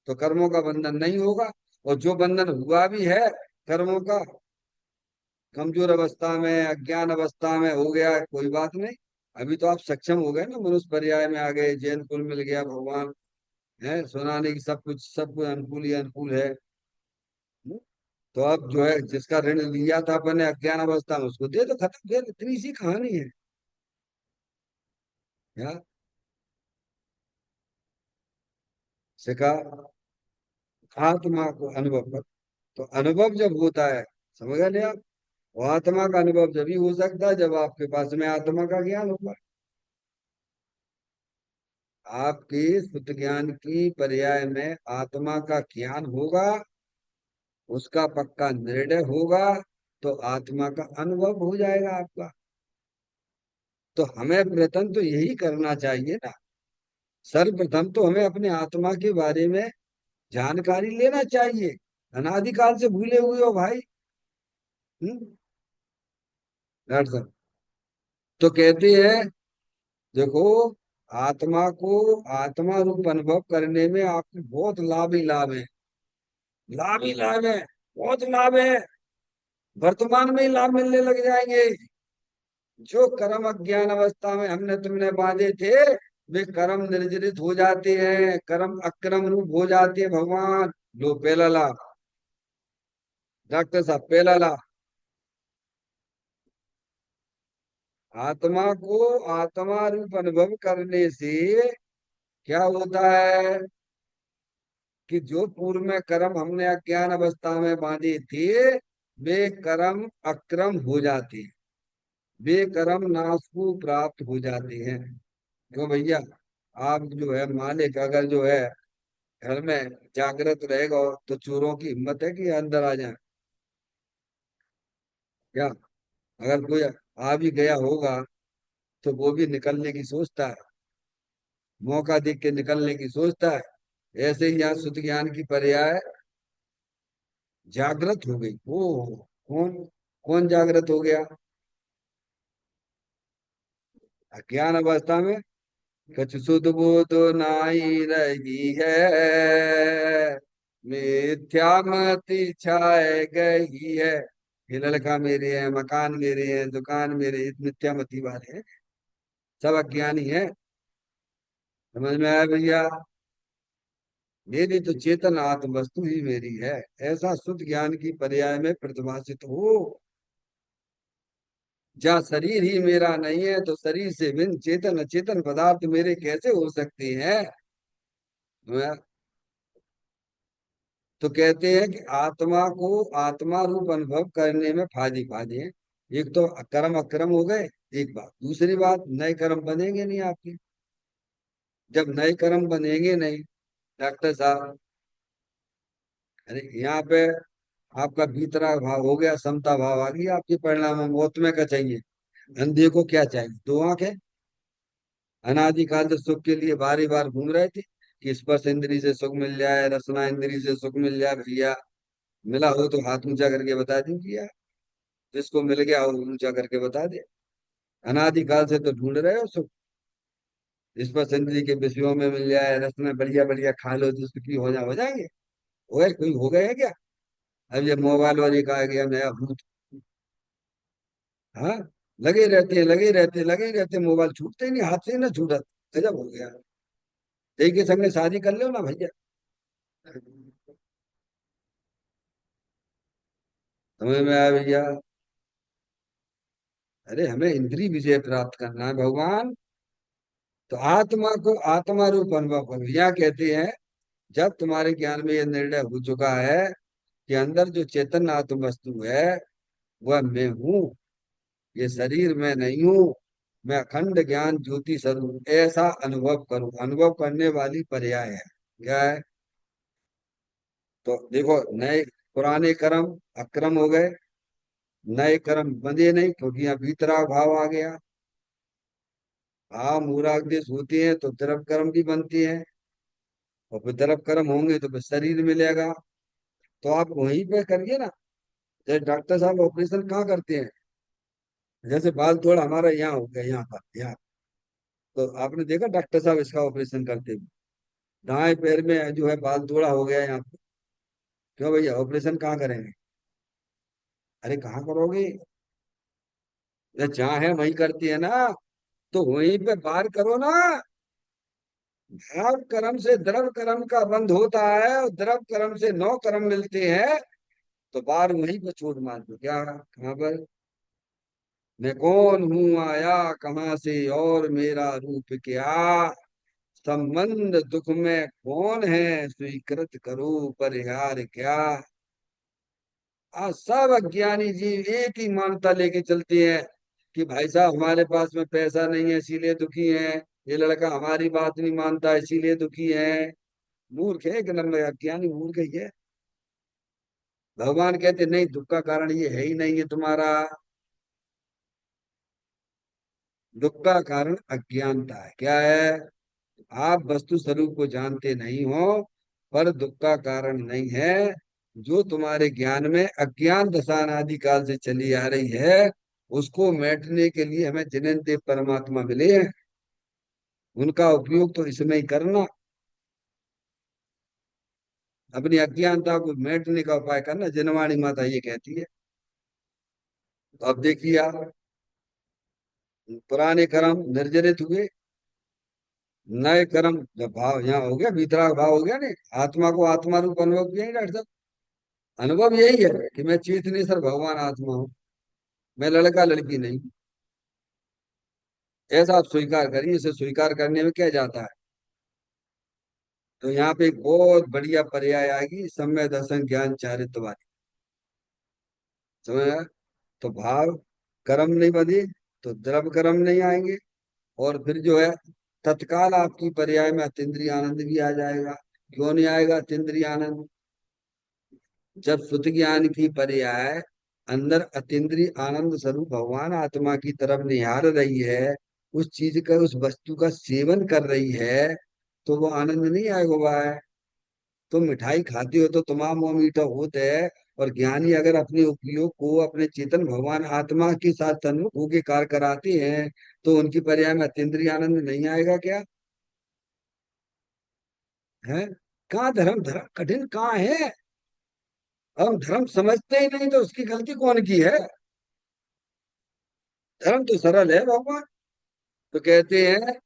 तो कर्मों का बंधन नहीं होगा। और जो बंधन हुआ भी है कर्मों का, कमजोर अवस्था में अज्ञान अवस्था में हो गया, कोई बात नहीं। अभी तो आप सक्षम हो गए ना, मनुष्य पर्याय में आ गए, जैन कुल मिल गया, भगवान है सुनाने की, सब कुछ अनुकूल ही अनुकूल है। तो अब जो है जिसका ऋण लिया था अपने अज्ञान अवस्था में उसको दे दो, खत्म, दे दो, इतनी सी कहानी है यार। सिखा आत्मा को अनुभव कर। तो अनुभव जब होता है, समझ गए आप, वो आत्मा का अनुभव जब ही हो सकता है जब आपके पास में आत्मा का ज्ञान होगा। आपके शुद्ध ज्ञान की पर्याय में आत्मा का ज्ञान होगा, उसका पक्का निर्णय होगा, तो आत्मा का अनुभव हो जाएगा आपका। तो हमें प्रथम तो यही करना चाहिए ना, सर्वप्रथम तो हमें अपने आत्मा के बारे में जानकारी लेना चाहिए। अनादिकाल से भूले हुए हो भाई। हम्म, डॉक्टर साहब तो कहते हैं, देखो, आत्मा को आत्मा रूप अनुभव करने में आपको बहुत लाभ ही लाभ है, लाभ ही लाभ है, बहुत लाभ है। वर्तमान में ही लाभ मिलने लग जाएंगे। जो कर्म अज्ञान अवस्था में हमने तुमने बांधे थे, वे कर्म निर्जरित हो जाते हैं, कर्म अक्रम रूप हो जाते हैं भगवान। लो पहला लाभ, डॉक्टर साहब पहला लाभ, आत्मा को आत्मा रूप अनुभव करने से क्या होता है कि जो पूर्व में कर्म हमने अज्ञान अवस्था में बांधे थे, वे कर्म अक्रम हो जाते हैं, वे कर्म नाश को प्राप्त हो जाते हैं। क्यों भैया? आप जो है मालिक अगर जो है घर में जागृत रहेगा तो चोरों की हिम्मत है कि अंदर आ जाए क्या? अगर कोई आ भी गया होगा तो वो भी निकलने की सोचता है, मौका देख के निकलने की सोचता है। ऐसे ही यहाँ शुद्ध ज्ञान की पर्याय जागृत हो गई। ओ, कौन कौन जागृत हो गया? अज्ञान अवस्था में कछ सुध बुध नाई रही है, मिथ्या मति छाए गई है। ये लड़का मेरे है, मकान मेरे है, दुकान मेरे, मिथ्या मति वाले हैं, सब अज्ञानी है। समझ में आया भैया? मेरी तो चेतन आत्म वस्तु ही मेरी है, ऐसा शुद्ध ज्ञान की पर्याय में प्रतिभाषित हो। जहाँ शरीर ही मेरा नहीं है तो शरीर से भिन्न चेतन अचेतन पदार्थ मेरे कैसे हो सकते हैं? तो कहते हैं कि आत्मा को आत्मा रूप अनुभव करने में फायदे फायदे हैं। एक तो कर्म अक्रम हो गए, एक बात, दूसरी बात नए कर्म बनेंगे नहीं आपके। जब नए कर्म बनेंगे नहीं डॉक्टर साहब, अरे यहाँ पे आपका भीतरा भाव हो गया, समता भाव आ गई आपके परिणाम में। मौत में क्या चाहिए? अंधे को क्या चाहिए? दो आंखें। अनादिकाल से सुख के लिए बारी बार घूम रहे थे कि स्पर्श इंद्री से सुख मिल जाए, रसना इंद्री से सुख मिल जाए। भैया मिला हो तो हाथ ऊंचा करके बता दीजिए, जिसको मिल गया वो ऊंचा करके बता दे। अनादिकाल से तो ढूंढ रहे हो सुख, स्पर्श इंद्री के विषयों में मिल जाए, रसना बढ़िया बढ़िया खा लो तो सुखी हो जाएंगे। ओए कोई हो गए हैं क्या? अब ये मोबाइल वाले का आ गया नया भूत। हाँ, लगे रहते हैं, लगे रहते हैं, लगे रहते हैं, मोबाइल छूटते ही नहीं, हाथ से ही ना छूटत। गजब हो गया। यही के संग शादी कर लो ना भैया। समझ में आया भैया? अरे हमें इंद्रिय विजय प्राप्त करना है भगवान, तो आत्मा को आत्मा रूप अनुभव करो, यह कहते हैं जब तुम्हारे ज्ञान में यह निर्णय हो चुका है कि अंदर जो चेतन आत्म वस्तु है वह मैं हूँ, ये शरीर मैं नहीं हूँ, मैं अखंड ज्ञान ज्योति स्वरूप, ऐसा अनुभव करूं। अनुभव करने वाली पर्याय है, क्या है? तो देखो, नए पुराने कर्म अक्रम हो गए, नए कर्म बंधे नहीं, क्योंकि यहाँ भीतराग भाव आ गया। भाव मूराग्देश होते हैं तो द्रव कर्म भी बनती है, और फिर द्रव कर्म होंगे तो फिर शरीर मिलेगा। तो आप वहीं पे करिए ना। जैसे डॉक्टर साहब ऑपरेशन कहाँ करते हैं? जैसे बाल थोड़ा हमारा यहाँ हो गया, यहाँ पर, यहाँ। तो आपने देखा डॉक्टर साहब इसका ऑपरेशन करते हुए? दाएं पैर में जो है बाल थोड़ा हो गया यहाँ पे। क्यों भैया, ऑपरेशन कहाँ करेंगे? अरे कहाँ करोगे? जहाँ है वहीं करती है ना, तो वहीं पे बाहर करो ना। भाव कर्म से द्रव कर्म का बंध होता है, और द्रव कर्म से नौ कर्म मिलते हैं। तो बाहर वहीं पे चोट मार दो, क्या कहाँ पर? मैं कौन हूँ, आया कहाँ से, और मेरा रूप क्या, संबंध दुख में कौन है, स्वीकृत करो परिहार क्या। आज सब अज्ञानी जीव एक ही मान्यता लेके चलते हैं कि भाई साहब हमारे पास में पैसा नहीं है इसीलिए दुखी है, ये लड़का हमारी बात नहीं मानता इसीलिए दुखी है। मूर्ख है, एक नंबर अज्ञानी मूर्ख ही है। भगवान कहते नहीं, दुख का कारण ये है ही नहीं है तुम्हारा। दुख का कारण अज्ञानता है, क्या है? आप वस्तु स्वरूप को जानते नहीं हो, पर दुख का कारण नहीं है। जो तुम्हारे ज्ञान में अज्ञान दशा अनादि काल से चली आ रही है, उसको मिटने के लिए हमें जिन देव परमात्मा मिले हैं, उनका उपयोग तो इसमें ही करना। अपनी अज्ञानता को मिटने का उपाय करना, जिनवाणी माता ये कहती है। तो अब देखिए आप, पुराने कर्म निर्जरित हुए, नए कर्म जब भाव यहाँ हो गया, भीतरा भाव हो गया, ने आत्मा को आत्मा रूप अनुभव किया नहीं डॉक्टर साहब? अनुभव यही है कि मैं चेतनेश्वर भगवान आत्मा हूँ, मैं लड़का लड़की नहीं। ऐसा आप स्वीकार करिए, इसे स्वीकार करने में क्या जाता है? तो यहाँ पे एक बहुत बढ़िया पर्याय आएगी, सम्य दर्शन ज्ञान चारित्र वाली। समझ आया? तो भाव कर्म नहीं बंधे तो द्रव कर्म नहीं आएंगे, और फिर जो है तत्काल आपकी पर्याय में अतीन्द्रिय आनंद भी आ जाएगा। क्यों नहीं आएगा अतीन्द्रिय आनंद? जब सुत ज्ञान की पर्याय अंदर अतीन्द्रिय आनंद स्वरूप भगवान आत्मा की तरफ निहार रही है, उस चीज का, उस वस्तु का सेवन कर रही है, तो वो आनंद नहीं आएगा वह। तुम मिठाई खाती हो तो तुम्हारा मुंह मीठा होता है, और ज्ञानी अगर अपने उपयोग को अपने चेतन भगवान आत्मा के साथ तन्मुख होके कार्य कराते हैं, तो उनकी पर्याय में अतीन्द्रिय आनंद नहीं आएगा क्या? है? कहाँ धर्म, धर्म कठिन कहाँ है? हम धर्म समझते ही नहीं, तो उसकी गलती कौन की है? धर्म तो सरल है भगवान। तो कहते हैं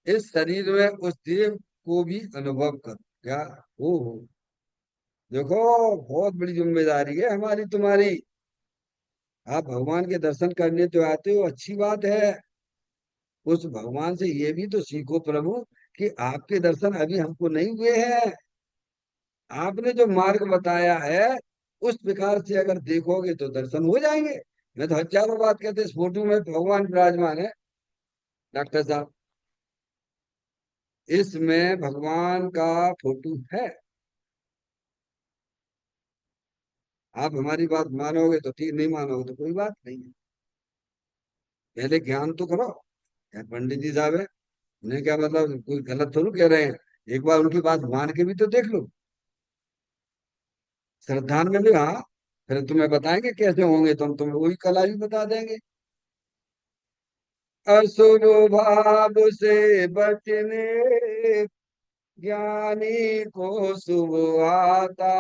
इस शरीर में उस देव को भी अनुभव करो, क्या हो? देखो, बहुत बड़ी जिम्मेदारी है हमारी तुम्हारी। आप भगवान के दर्शन करने तो आते हो, अच्छी बात है। उस भगवान से ये भी तो सीखो प्रभु, कि आपके दर्शन अभी हमको नहीं हुए हैं। आपने जो मार्ग बताया है, उस प्रकार से अगर देखोगे तो दर्शन हो जाएंगे। मैं तो हजारों बात कहते, इस फोटो में भगवान विराजमान है डॉक्टर साहब, इसमें भगवान का फोटो है। आप हमारी बात मानोगे तो ठीक, नहीं मानोगे तो कोई बात नहीं है। पहले ज्ञान तो करो। यार पंडित जी साहब है, उन्हें क्या मतलब, कोई गलत थोड़ी कह रहे हैं। एक बार उनकी बात मान के भी तो देख लो। श्रद्धान में भी, हाँ। फिर तुम्हें बताएंगे कैसे होंगे, तो हम तुम्हें वही कला भी बता देंगे। अशुभ भाव से बचने ज्ञानी को शुभ आता,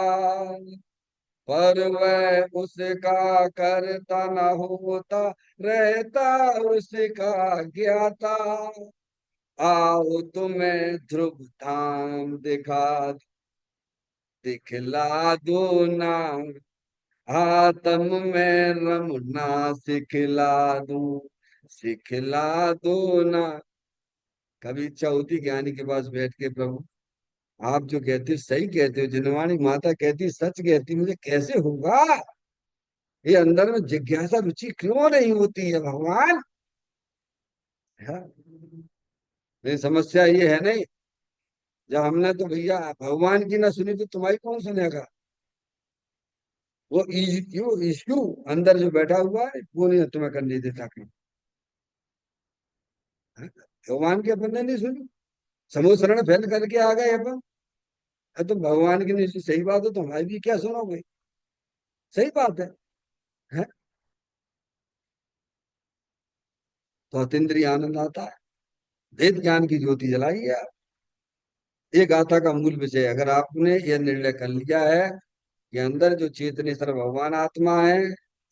पर वह उसका करता न होता, रहता उसका ज्ञाता। आओ तुम्हें ध्रुव धाम दिखला दो ना, आत्म में रमना सिखला दूं, सिखला दो ना। कभी इच्छा होती ज्ञानी के पास बैठ के, प्रभु आप जो कहते हो सही कहते हो, जिनवाणी माता कहती सच कहती, मुझे कैसे होगा? ये अंदर में जिज्ञासा रुचि क्यों नहीं होती है भगवान? हाँ, नहीं समस्या ये है नहीं। जब हमने तो भैया भगवान की ना सुनी तो तुम्हारी कौन सुनेगा? वो इश्यू अंदर जो बैठा हुआ है वो नहीं तुम्हें करने देता कहीं। हाँ? भगवान की अपन ने नहीं सुनी, समूह शरण फैल करके आ गए अपन। तो भगवान की नहीं सुनी, सही बात है, तो हमारी भी क्या सुनोगे? सही बात है? तो अतीन्द्रिय आनंद आता है। वेद ज्ञान की ज्योति जलाई है। ये गाथा का मूल विषय है। अगर आपने यह निर्णय कर लिया है कि अंदर जो चेतनेश्वर भगवान आत्मा है,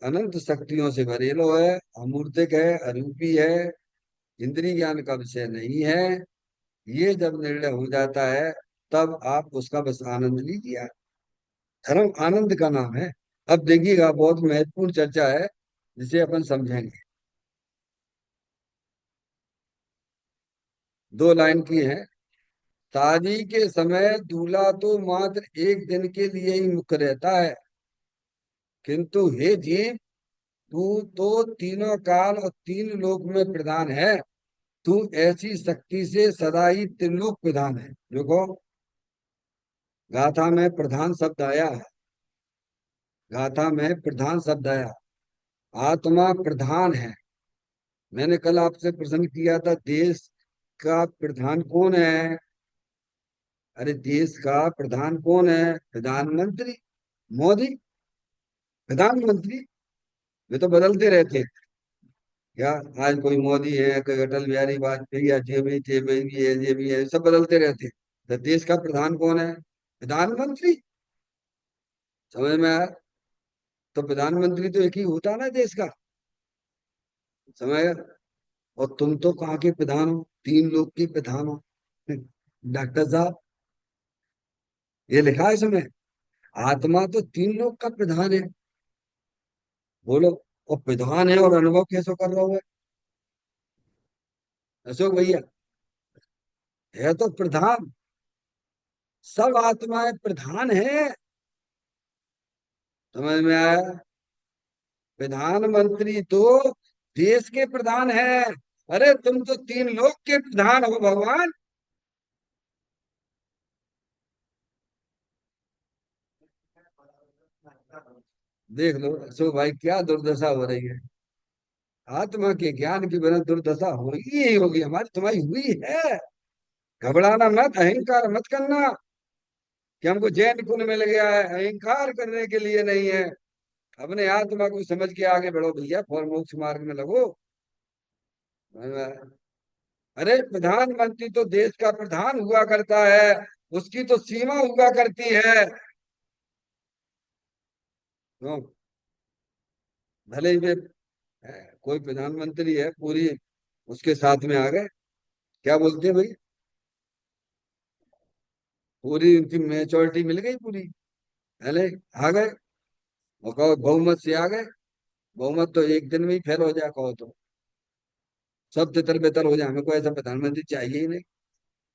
अनंत शक्तियों से भरेलो है, अमूर्तिक है, अरूपी है, इंद्रिय ज्ञान का विषय नहीं है, ये जब निर्णय हो जाता है तब आप उसका बस आनंद लीजिए। धर्म आनंद का नाम है। अब देखिएगा, बहुत महत्वपूर्ण चर्चा है जिसे अपन समझेंगे। 2 लाइन की है। शादी के समय दूल्हा तो मात्र एक दिन के लिए ही मुक्त रहता है, किंतु हे जीव, तू तो तीनों काल और 3 लोक में प्रधान है। तू ऐसी शक्ति से सदा ही त्रिलोक प्रधान है। देखो, गाथा में प्रधान शब्द आया है। गाथा में प्रधान शब्द आया। आत्मा प्रधान है। मैंने कल आपसे प्रश्न किया था, देश का प्रधान कौन है? अरे देश का प्रधान कौन है? प्रधानमंत्री, मोदी। प्रधानमंत्री वे तो बदलते रहते हैं। क्या, आज कोई मोदी है, कोई अटल बिहारी वाजपेयी या जे भी है, ये भी है, सब बदलते रहते हैं। तो देश का प्रधान कौन है? प्रधानमंत्री। समझ में आया? तो प्रधानमंत्री तो एक ही होता है ना देश का। समझ आया? और तुम तो कहाँ के प्रधान हो? 3 लोग के प्रधान हो। डॉक्टर साहब, ये लिखा है इसमें, आत्मा तो 3 लोग का प्रधान है। बोलो, और प्रधान है और अनुभव कैसे कर रहा है अशोक भैया? है तो प्रधान। सब आत्माएं प्रधान है। समझ में आया? प्रधानमंत्री तो देश के प्रधान है। अरे तुम तो 3 लोग के प्रधान हो भगवान। देख लो अशोक भाई, क्या दुर्दशा हो रही है। आत्मा के ज्ञान की बिना दुर्दशा होगी ही होगी, हमारी तुम्हारी हुई है। घबराना मत, अहंकार मत करना कि हमको जैन कुल मिल गया है। अहंकार करने के लिए नहीं है। अपने आत्मा को समझ के आगे बढ़ो भैया, फॉर मोक्ष मार्ग में लगो। अरे प्रधानमंत्री तो देश का प्रधान हुआ करता है, उसकी तो सीमा हुआ करती है। तो भले ही वे कोई प्रधानमंत्री है, पूरी उसके साथ में आ गए, क्या बोलते हैं भाई, पूरी उनकी मेचोरिटी मिल गई पूरी। पहले आ गए और कहो बहुमत से आ गए। बहुमत तो एक दिन में ही फेल हो जाए कहो तो। सब तितर बितर हो जाए, हमको ऐसा प्रधानमंत्री चाहिए ही नहीं।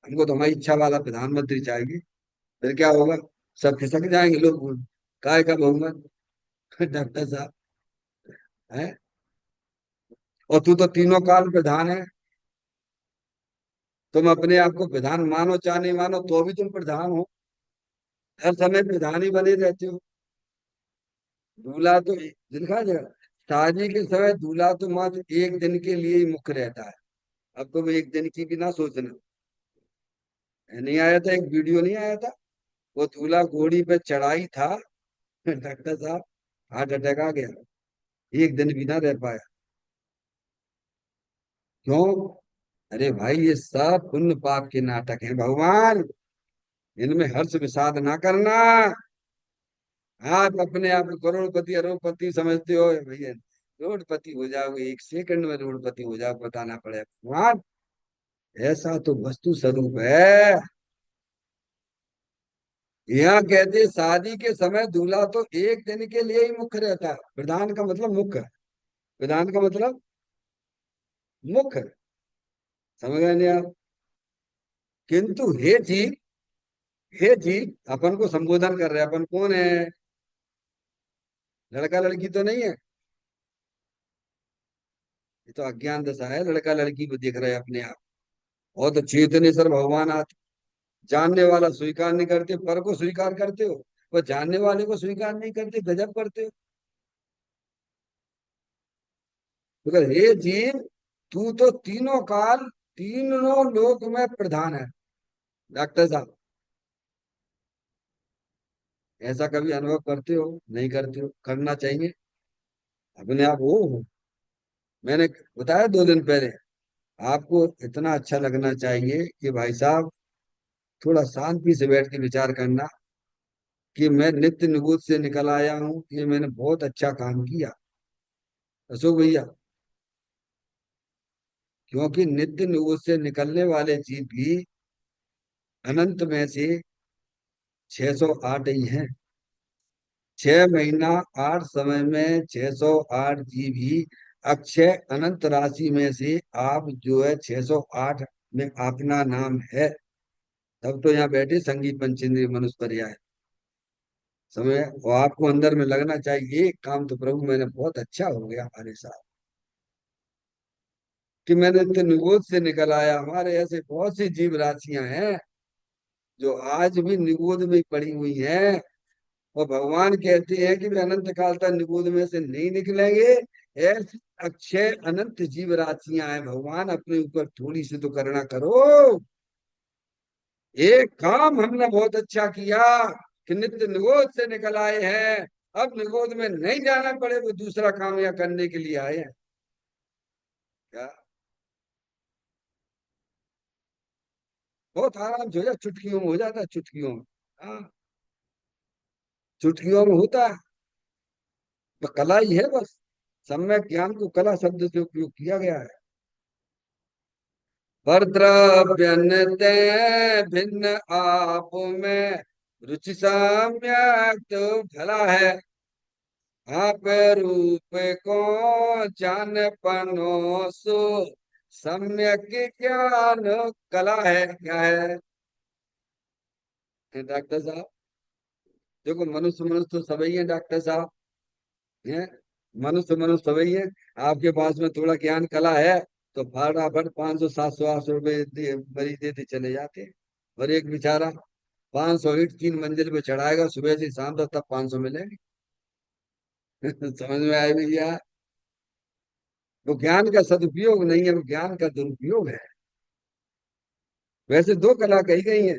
हमको तो हमारी इच्छा वाला प्रधानमंत्री चाहिए। फिर क्या होगा? सब खिसक जाएंगे लोग। काय का बहुमत? डॉक्टर साहब है। और तू तो तीनों काल प्रधान है। तुम अपने आप को प्रधान मानो चाहे नहीं मानो, तो भी तुम प्रधान हो। हर समय प्रधान ही बने रहते हो। दूल्हा तो दिखा जगह, शादी के समय दूल्हा तो मात्र एक दिन के लिए ही मुक्त रहता है। अब तुम एक दिन की भी ना सोचना। नहीं आया था एक वीडियो, नहीं आया था? वो दूल्हा घोड़ी पे चढ़ाई था, डॉक्टर साहब हार्ट अटैक आ गया। एक दिन भी ना रह पाया। क्यों? अरे भाई, ये सब पुण्य पाप के नाटक हैं भगवान। इनमें हर्ष विषाद ना करना। आप अपने आप को करोड़पति अरबपति समझते हो भैया। करोड़पति हो जाओगे, 1 सेकंड में करोड़पति हो जाओ, बताना पड़े भगवान। ऐसा तो वस्तु स्वरूप है। यहाँ कहते शादी के समय दूल्हा तो एक दिन के लिए ही मुख्य रहता है। प्रधान का मतलब मुख्य। प्रधान का मतलब मुख्य। समझ गए नहीं आप? किंतु हे जीव अपन को संबोधन कर रहे हैं, अपन कौन है? लड़का लड़की तो नहीं है। ये तो अज्ञान दशा है, लड़का लड़की को देख रहे हैं अपने आप। और तो चेतनेश्वर भगवान आते, जानने वाला स्वीकार नहीं करते, पर को स्वीकार करते हो, वो जानने वाले को स्वीकार नहीं करते, गजब करते हो। तो हे जीव, तू तो तीनों काल, तीनों लोक में प्रधान है। डॉक्टर साहब, ऐसा कभी अनुभव करते हो? नहीं करते हो, करना चाहिए। अपने आप हो। मैंने बताया 2 दिन पहले, आपको इतना अच्छा लगना चाहिए कि भाई साहब थोड़ा शांति से बैठ के विचार करना कि मैं नित्य निबोध से निकल आया हूँ, ये मैंने बहुत अच्छा काम किया अशोक भैया। क्योंकि नित्य निबोध से निकलने वाले जीव भी अनंत में से 608 ही हैं। 6 महीना 8 समय में 608 जीव ही अक्षय अनंत राशि में से आप जो है 608 में अपना नाम है। तब तो यहाँ बैठे संगीत पंचेंद्रिय मनुष्य पर्याय समय, और आपको अंदर में लगना चाहिए एक काम तो प्रभु मैंने बहुत अच्छा हो गया हमारे साथ, कि मैंने तो निगोद से निकल आया। हमारे ऐसे बहुत सी जीव राशियां हैं जो आज भी निगोद में पड़ी हुई हैं, और भगवान कहते हैं कि वे अनंत काल तक निगोद में से नहीं निकलेंगे। ऐसी अक्षय अनंत जीव राशियां हैं, भगवान अपने ऊपर थोड़ी सी तो करुणा करो। एक काम हमने बहुत अच्छा किया कि नित्य निगोद से निकल आए हैं, अब निगोद में नहीं जाना पड़े, वो दूसरा काम यहाँ करने के लिए आए हैं। क्या? बहुत आराम से हो जाए, चुटकियों में हो जाता है, चुटकियों में। हाँ, चुटकियों में होता है। तो कला ही है बस, सम्यक ज्ञान को कला शब्द से उपयोग किया गया है। पर द्रव्यन्ते भिन्न आप में रुचि सम्यक तो भला है। आप रूप को जान पनो सो सम्यक ज्ञान कला है। क्या है डॉक्टर साहब? देखो, मनुष्य मनुष्य तो सभी है डॉक्टर साहब, है। मनुष्य मनुष्य सभी है। आपके पास में थोड़ा ज्ञान कला है तो फटाफट 500 700 800 रुपए मरीज देते चले जाते हैं। और एक बेचारा 500 ईंट 3 मंजिल पे चढ़ाएगा सुबह से शाम तक, तब 500 मिलेंगे। समझ में आए भैया? वो ज्ञान का सदुपयोग नहीं है, वो ज्ञान का दुरुपयोग है। वैसे दो कला कही गई है।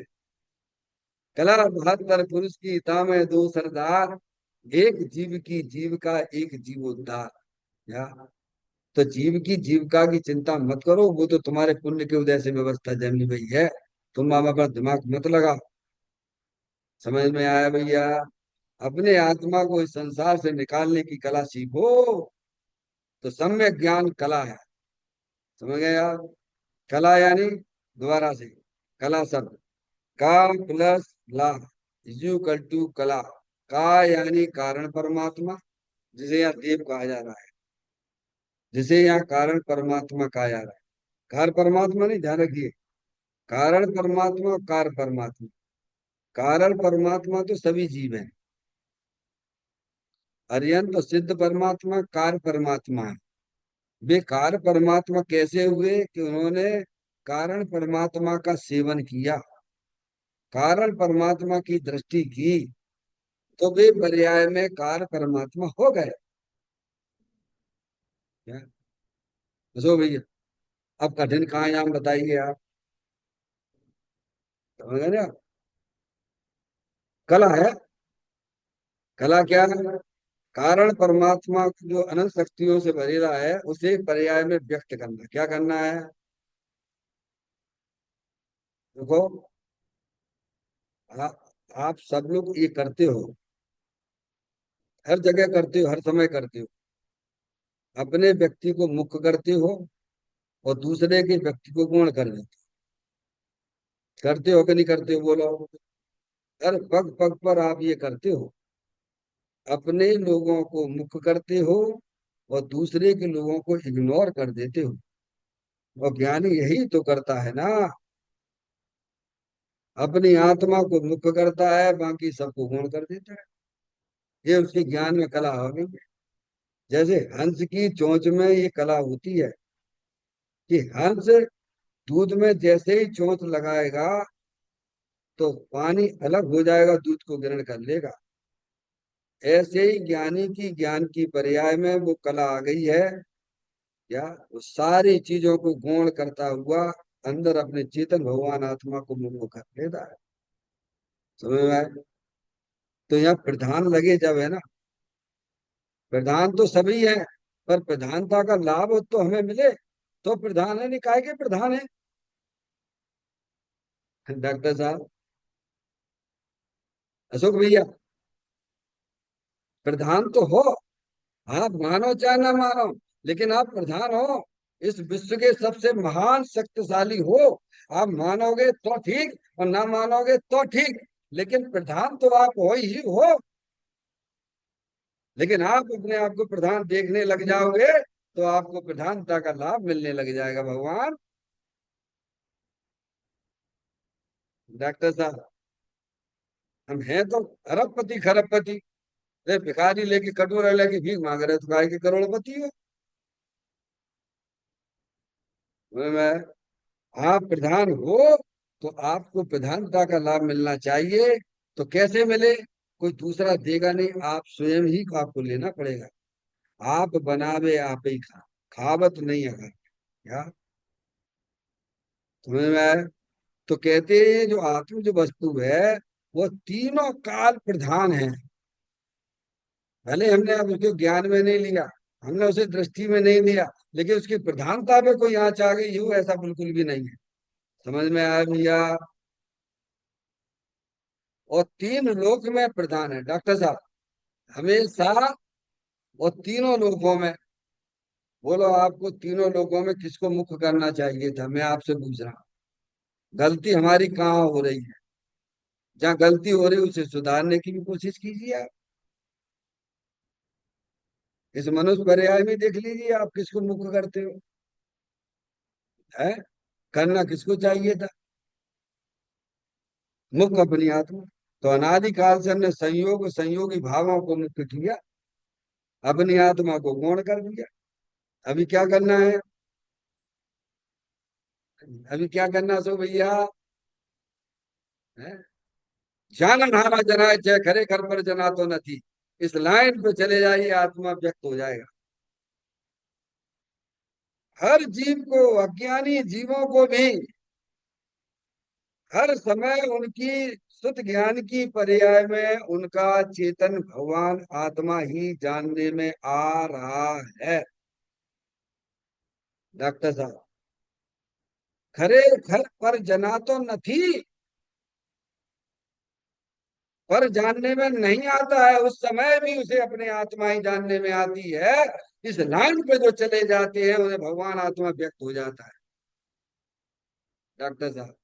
कला 72 पुरुष की ताम है दो सरदार, एक जीव की जीविका एक जीवोद्धार। या तो जीव की जीविका की चिंता मत करो, वो तो तुम्हारे पुण्य के उदय से व्यवस्था जमी हुई है। तुम मामा पर दिमाग मत लगाओ। समझ में आया भैया? अपने आत्मा को इस संसार से निकालने की कला सीखो, तो सम्यक ज्ञान कला है। समझ गए आप? कला यानी, दोबारा से, कला शब्द का प्लस ला इक्वल टू कला। का यानी कारण परमात्मा, जिसे यहाँ देव कहा जा रहा है, जिसे यहाँ कारण परमात्मा कहा जा रहा है। कार परमात्मा नहीं, ध्यान रखिए। कारण परमात्मा और कार परमात्मा। कारण परमात्मा तो सभी जीव हैं, अरिहंत तो सिद्ध परमात्मा कार परमात्मा है। वे कार परमात्मा कैसे हुए? कि उन्होंने कारण परमात्मा का सेवन किया, कारण परमात्मा की दृष्टि की, तो वे पर्याय में कार परमात्मा हो गए। क्या? बसो भैया, अब कठिन कहाँ है, आप बताइए आप। समझ गए ना? कला है। कला क्या है? कारण परमात्मा जो अनंत शक्तियों से भरेला है, उसे पर्याय में व्यक्त करना। क्या करना है? देखो, आ, आप सब लोग ये करते हो, हर जगह करते हो, हर समय करते हो। अपने व्यक्ति को मुक्त करते हो और दूसरे के व्यक्ति को गौण कर देते हो। करते हो कि नहीं करते हो, बोलो। हर पग पग पर आप ये करते हो, अपने लोगों को मुक्त करते हो और दूसरे के लोगों को इग्नोर कर देते हो। और ज्ञानी यही तो करता है ना। अपनी आत्मा को मुक्त करता है, बाकी सबको गौण कर देता है। ये उसके ज्ञान में कला हो गई है। जैसे हंस की चोंच में ये कला होती है कि हंस दूध में जैसे ही चोंच लगाएगा तो पानी अलग हो जाएगा, दूध को ग्रहण कर लेगा। ऐसे ही ज्ञानी की ज्ञान की पर्याय में वो कला आ गई है, क्या वो सारी चीजों को गौण करता हुआ अंदर अपने चेतन भगवान आत्मा को मुक्त कर लेता है। समझ में आए? तो यहाँ प्रधान लगे जब है ना, प्रधान तो सभी है, पर प्रधानता का लाभ तो हमें मिले तो प्रधान है, निकाय के प्रधान है। डॉक्टर साहब, अशोक भैया, प्रधान तो हो, आप मानो चाहे ना मानो, लेकिन आप प्रधान हो, इस विश्व के सबसे महान शक्तिशाली हो। आप मानोगे तो ठीक और ना मानोगे तो ठीक, लेकिन प्रधान तो आप हो ही हो। लेकिन आप अपने आप को प्रधान देखने लग जाओगे तो आपको प्रधानता का लाभ मिलने लग जाएगा भगवान। डॉक्टर साहब, हम हैं तो अरबपति खरबपति, अरे भिखारी लेके कटोरा लेके भीख मांग रहे तो काय के करोड़पति हो। मैं आप प्रधान हो तो आपको प्रधानता का लाभ मिलना चाहिए। तो कैसे मिले? कोई दूसरा देगा नहीं, आप स्वयं ही को आपको लेना पड़ेगा। आप बनावे आप ही खा, खावत नहीं अगर क्या समझ में आया? तो कहते हैं जो आत्म जो वस्तु है वो तीनों काल प्रधान है। भले हमने अब उसको ज्ञान में नहीं लिया, हमने उसे दृष्टि में नहीं लिया, लेकिन उसकी प्रधानता पे कोई आंच आ गई हो ऐसा बिल्कुल भी नहीं है। समझ में आया भैया? और तीन लोक में प्रधान है डॉक्टर साहब, हमेशा। और तीनों लोकों में, बोलो आपको तीनों लोकों में किसको मुक्त करना चाहिए था? मैं आपसे पूछ रहा हूँ। गलती हमारी कहाँ हो रही है? जहाँ गलती हो रही है उसे सुधारने की भी कोशिश कीजिए आप। इस मनुष्य पर्याय में देख लीजिए आप किसको मुक्त करते हो। है, करना किसको चाहिए था? मुक्त अपनी आत्मा। तो अनादि काल से हमने संयोग संयोगी भावों को मुक्त किया, अपनी आत्मा को गौण कर दिया। अभी क्या करना है? अभी क्या करना सो भैया है? जाना नाना जना चाहे खरे घर पर जना तो न थी, इस लाइन पे चले जाइए, आत्मा व्यक्त हो जाएगा। हर जीव को, अज्ञानी जीवों को भी हर समय उनकी शुद्ध ज्ञान की पर्याय में उनका चेतन भगवान आत्मा ही जानने में आ रहा है। डॉक्टर साहब, खरे घर पर जना तो न थी, पर जानने में नहीं आता है, उस समय भी उसे अपने आत्मा ही जानने में आती है। इस लाइन पे जो चले जाते हैं उन्हें भगवान आत्मा व्यक्त हो जाता है। डॉक्टर साहब,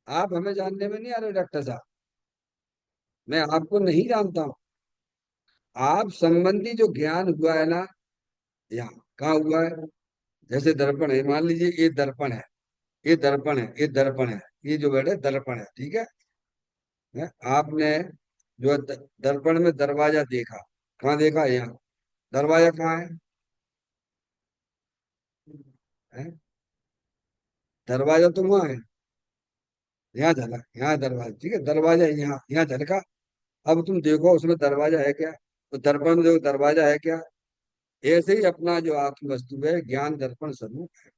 आप हमें जानने में नहीं आ रहे डॉक्टर साहब, मैं आपको नहीं जानता हूँ। आप संबंधी जो ज्ञान हुआ है ना, यहाँ कहाँ हुआ है? जैसे दर्पण है, मान लीजिए ये दर्पण है, ये दर्पण है, ये दर्पण है, ये जो वर्ड है दर्पण है, ठीक है? आपने जो दर्पण में दरवाजा देखा, कहाँ देखा? यहाँ। दरवाजा कहाँ है? है? दरवाजा तो वहां है, यहाँ झलक, यहाँ दरवाजा, ठीक है, दरवाजा यहाँ यहाँ झलका। अब तुम देखो उसमें दरवाजा है क्या? तो दर्पण में देखो दरवाजा है क्या? ऐसे ही अपना जो आत्म वस्तु है ज्ञान दर्पण स्वरूप है।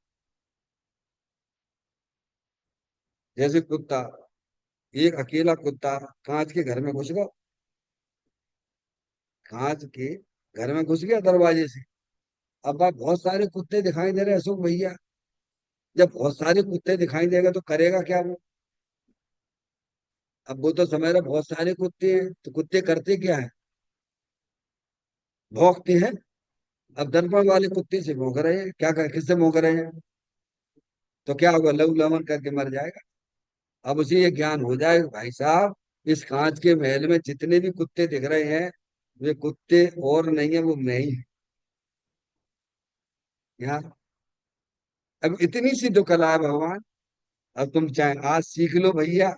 जैसे कुत्ता, एक अकेला कुत्ता कांच के घर में घुस गया, कांच के घर में घुस गया दरवाजे से। अब आप बहुत सारे कुत्ते दिखाई दे रहे हैं अशोक भैया, जब बहुत सारे कुत्ते दिखाई देगा तो करेगा क्या वो? अब वो तो समझ रहा बहुत सारे कुत्ते हैं, तो कुत्ते करते क्या है? भौंकते हैं। अब दर्पण वाले कुत्ते से भौंक रहे हैं, क्या कर किससे भौंक रहे हैं? तो क्या होगा? लहू लमन करके मर जाएगा। अब उसे ये ज्ञान हो जाएगा भाई साहब, इस कांच के महल में जितने भी कुत्ते दिख रहे हैं वे कुत्ते और नहीं है, वो मैं ही यहाँ। अब इतनी सी तो कला है भगवान, अब तुम चाहे आज सीख लो भैया,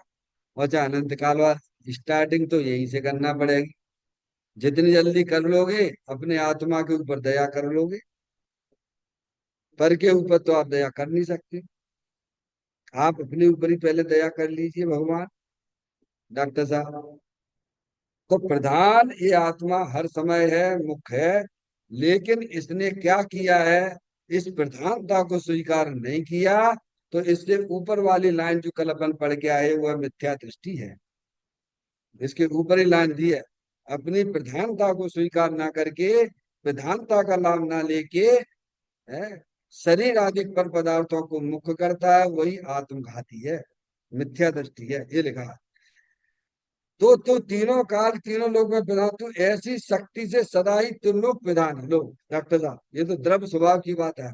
और चाहे अनंत काल बाद, स्टार्टिंग तो यहीं से करना पड़ेगी। जितनी जल्दी कर लोगे, अपने आत्मा के ऊपर दया कर लोगे। पर के ऊपर तो आप दया कर नहीं सकते। आप अपने ऊपर ही पहले दया कर लीजिए भगवान। डॉक्टर साहब, तो प्रधान ये आत्मा हर समय है, मुख्य है, लेकिन इसने क्या किया है, इस प्रधानता को स्वीकार नहीं किया। तो इससे ऊपर वाली लाइन जो कल अपन पढ़ के आए, वह मिथ्या दृष्टि है। इसके ऊपर ही लाइन दी है, अपनी प्रधानता को स्वीकार ना करके, प्रधानता का लाभ ना लेके, है, शरीर आदि पर पदार्थों को मुक्त करता है, वही आत्मघाती है, मिथ्या दृष्टि है, ये लिखा है। तो तीनों काल तीनों लोग में प्रधान, तू ऐसी शक्ति से सदा ही तुम लोग प्रधान है। लो डॉक्टर साहब, ये तो द्रव्य स्वभाव की बात है।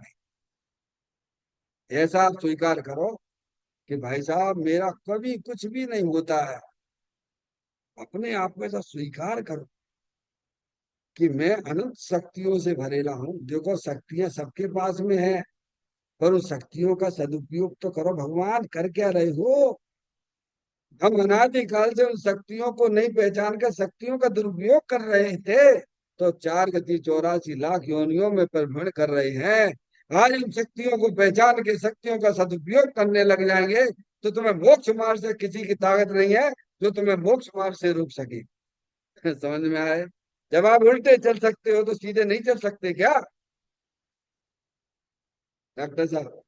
ऐसा आप स्वीकार करो कि भाई साहब मेरा कभी कुछ भी नहीं होता है। अपने आप में ऐसा स्वीकार करो कि मैं अनंत शक्तियों से भरेला हूँ। देखो शक्तियां सबके पास में है, पर उन शक्तियों का सदुपयोग तो करो। भगवान कर क्या रहे हो? हम अनादिकाल से उन शक्तियों को नहीं पहचान कर शक्तियों का दुरुपयोग कर रहे थे। तो 4 गति 84 लाख योनियों में परिभ्रमण कर रहे हैं। आज इन शक्तियों को पहचान के शक्तियों का सदुपयोग करने लग जाएंगे, तो तुम्हें मोक्ष मार्ग से किसी की ताकत नहीं है जो तुम्हें मोक्ष मार्ग से रोक सके। समझ में आए? जब आप उल्टे चल सकते हो तो सीधे नहीं चल सकते क्या डॉक्टर साहब?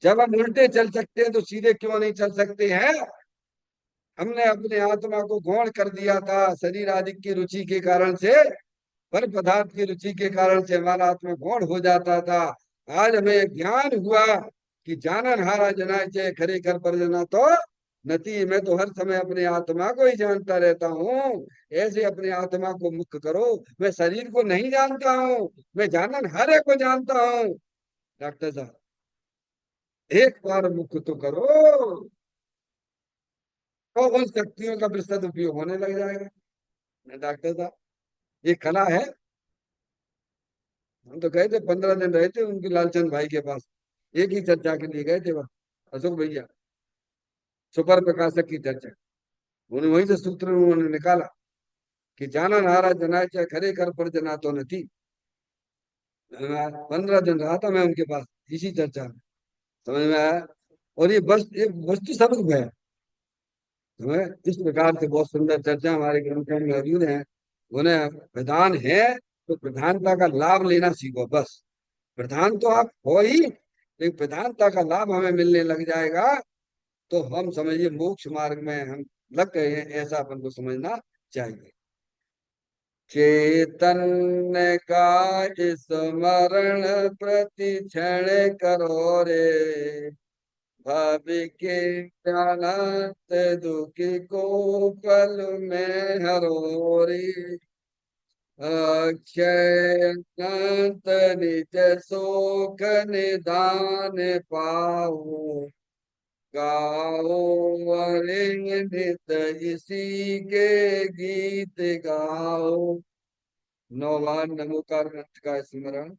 जब हम उल्टे चल सकते हैं तो सीधे क्यों नहीं चल सकते हैं? हमने अपने आत्मा को गौण कर दिया था शरीर आदि की रुचि के कारण से। पर पदार्थ की रुचि के कारण से हमारा आत्मा गौण हो जाता था। आज हमें ज्ञान हुआ कि जानन हारा जना चे खरे कर पर जना तो नती। मैं तो हर समय अपने आत्मा को ही जानता रहता हूँ। ऐसे अपने आत्मा को मुक्त करो। मैं शरीर को नहीं जानता हूँ, मैं जानन हारे को जानता हूँ। डॉक्टर साहब, एक बार मुक्त तो करो, तो उन शक्तियों का विस्तृत उपयोग होने लग जाएगा। डॉक्टर साहब, ये कला है। हम तो गए थे, 15 दिन रहे थे उनके लालचंद भाई के पास। एक ही चर्चा के लिए गए थे वह, अशोक भैया, सुपर प्रकाशक की चर्चा। उन्हें वहीं से सूत्र उन्होंने निकाला कि जाना नारा जना चाहे खरे कर पर जना तो नहीं। 15 दिन रहा था मैं उनके पास, इसी चर्चा में। समझ में आया? और ये बस एक वस्तु सबक है। हमें इस प्रकार से बहुत सुंदर चर्चा हमारे ग्रंथों में मौजूद है। उन्हें प्रधान है तो प्रधानता का लाभ लेना सीखो बस। प्रधान तो आप हो ही, लेकिन प्रधानता का लाभ हमें मिलने लग जाएगा, तो हम समझिए मोक्ष मार्ग में हम लग गए हैं, ऐसा अपन को समझना चाहिए। चैतन्य का स्मरण प्रति क्षण करो रे, भावी के अनंत दुखी को पल में हरो रे। अक्षय अनंत निज सुख निदान पाओ, गाओ नित इसी के गीत गाओ। नौवान नमोकार ग्रंथ का स्मरण।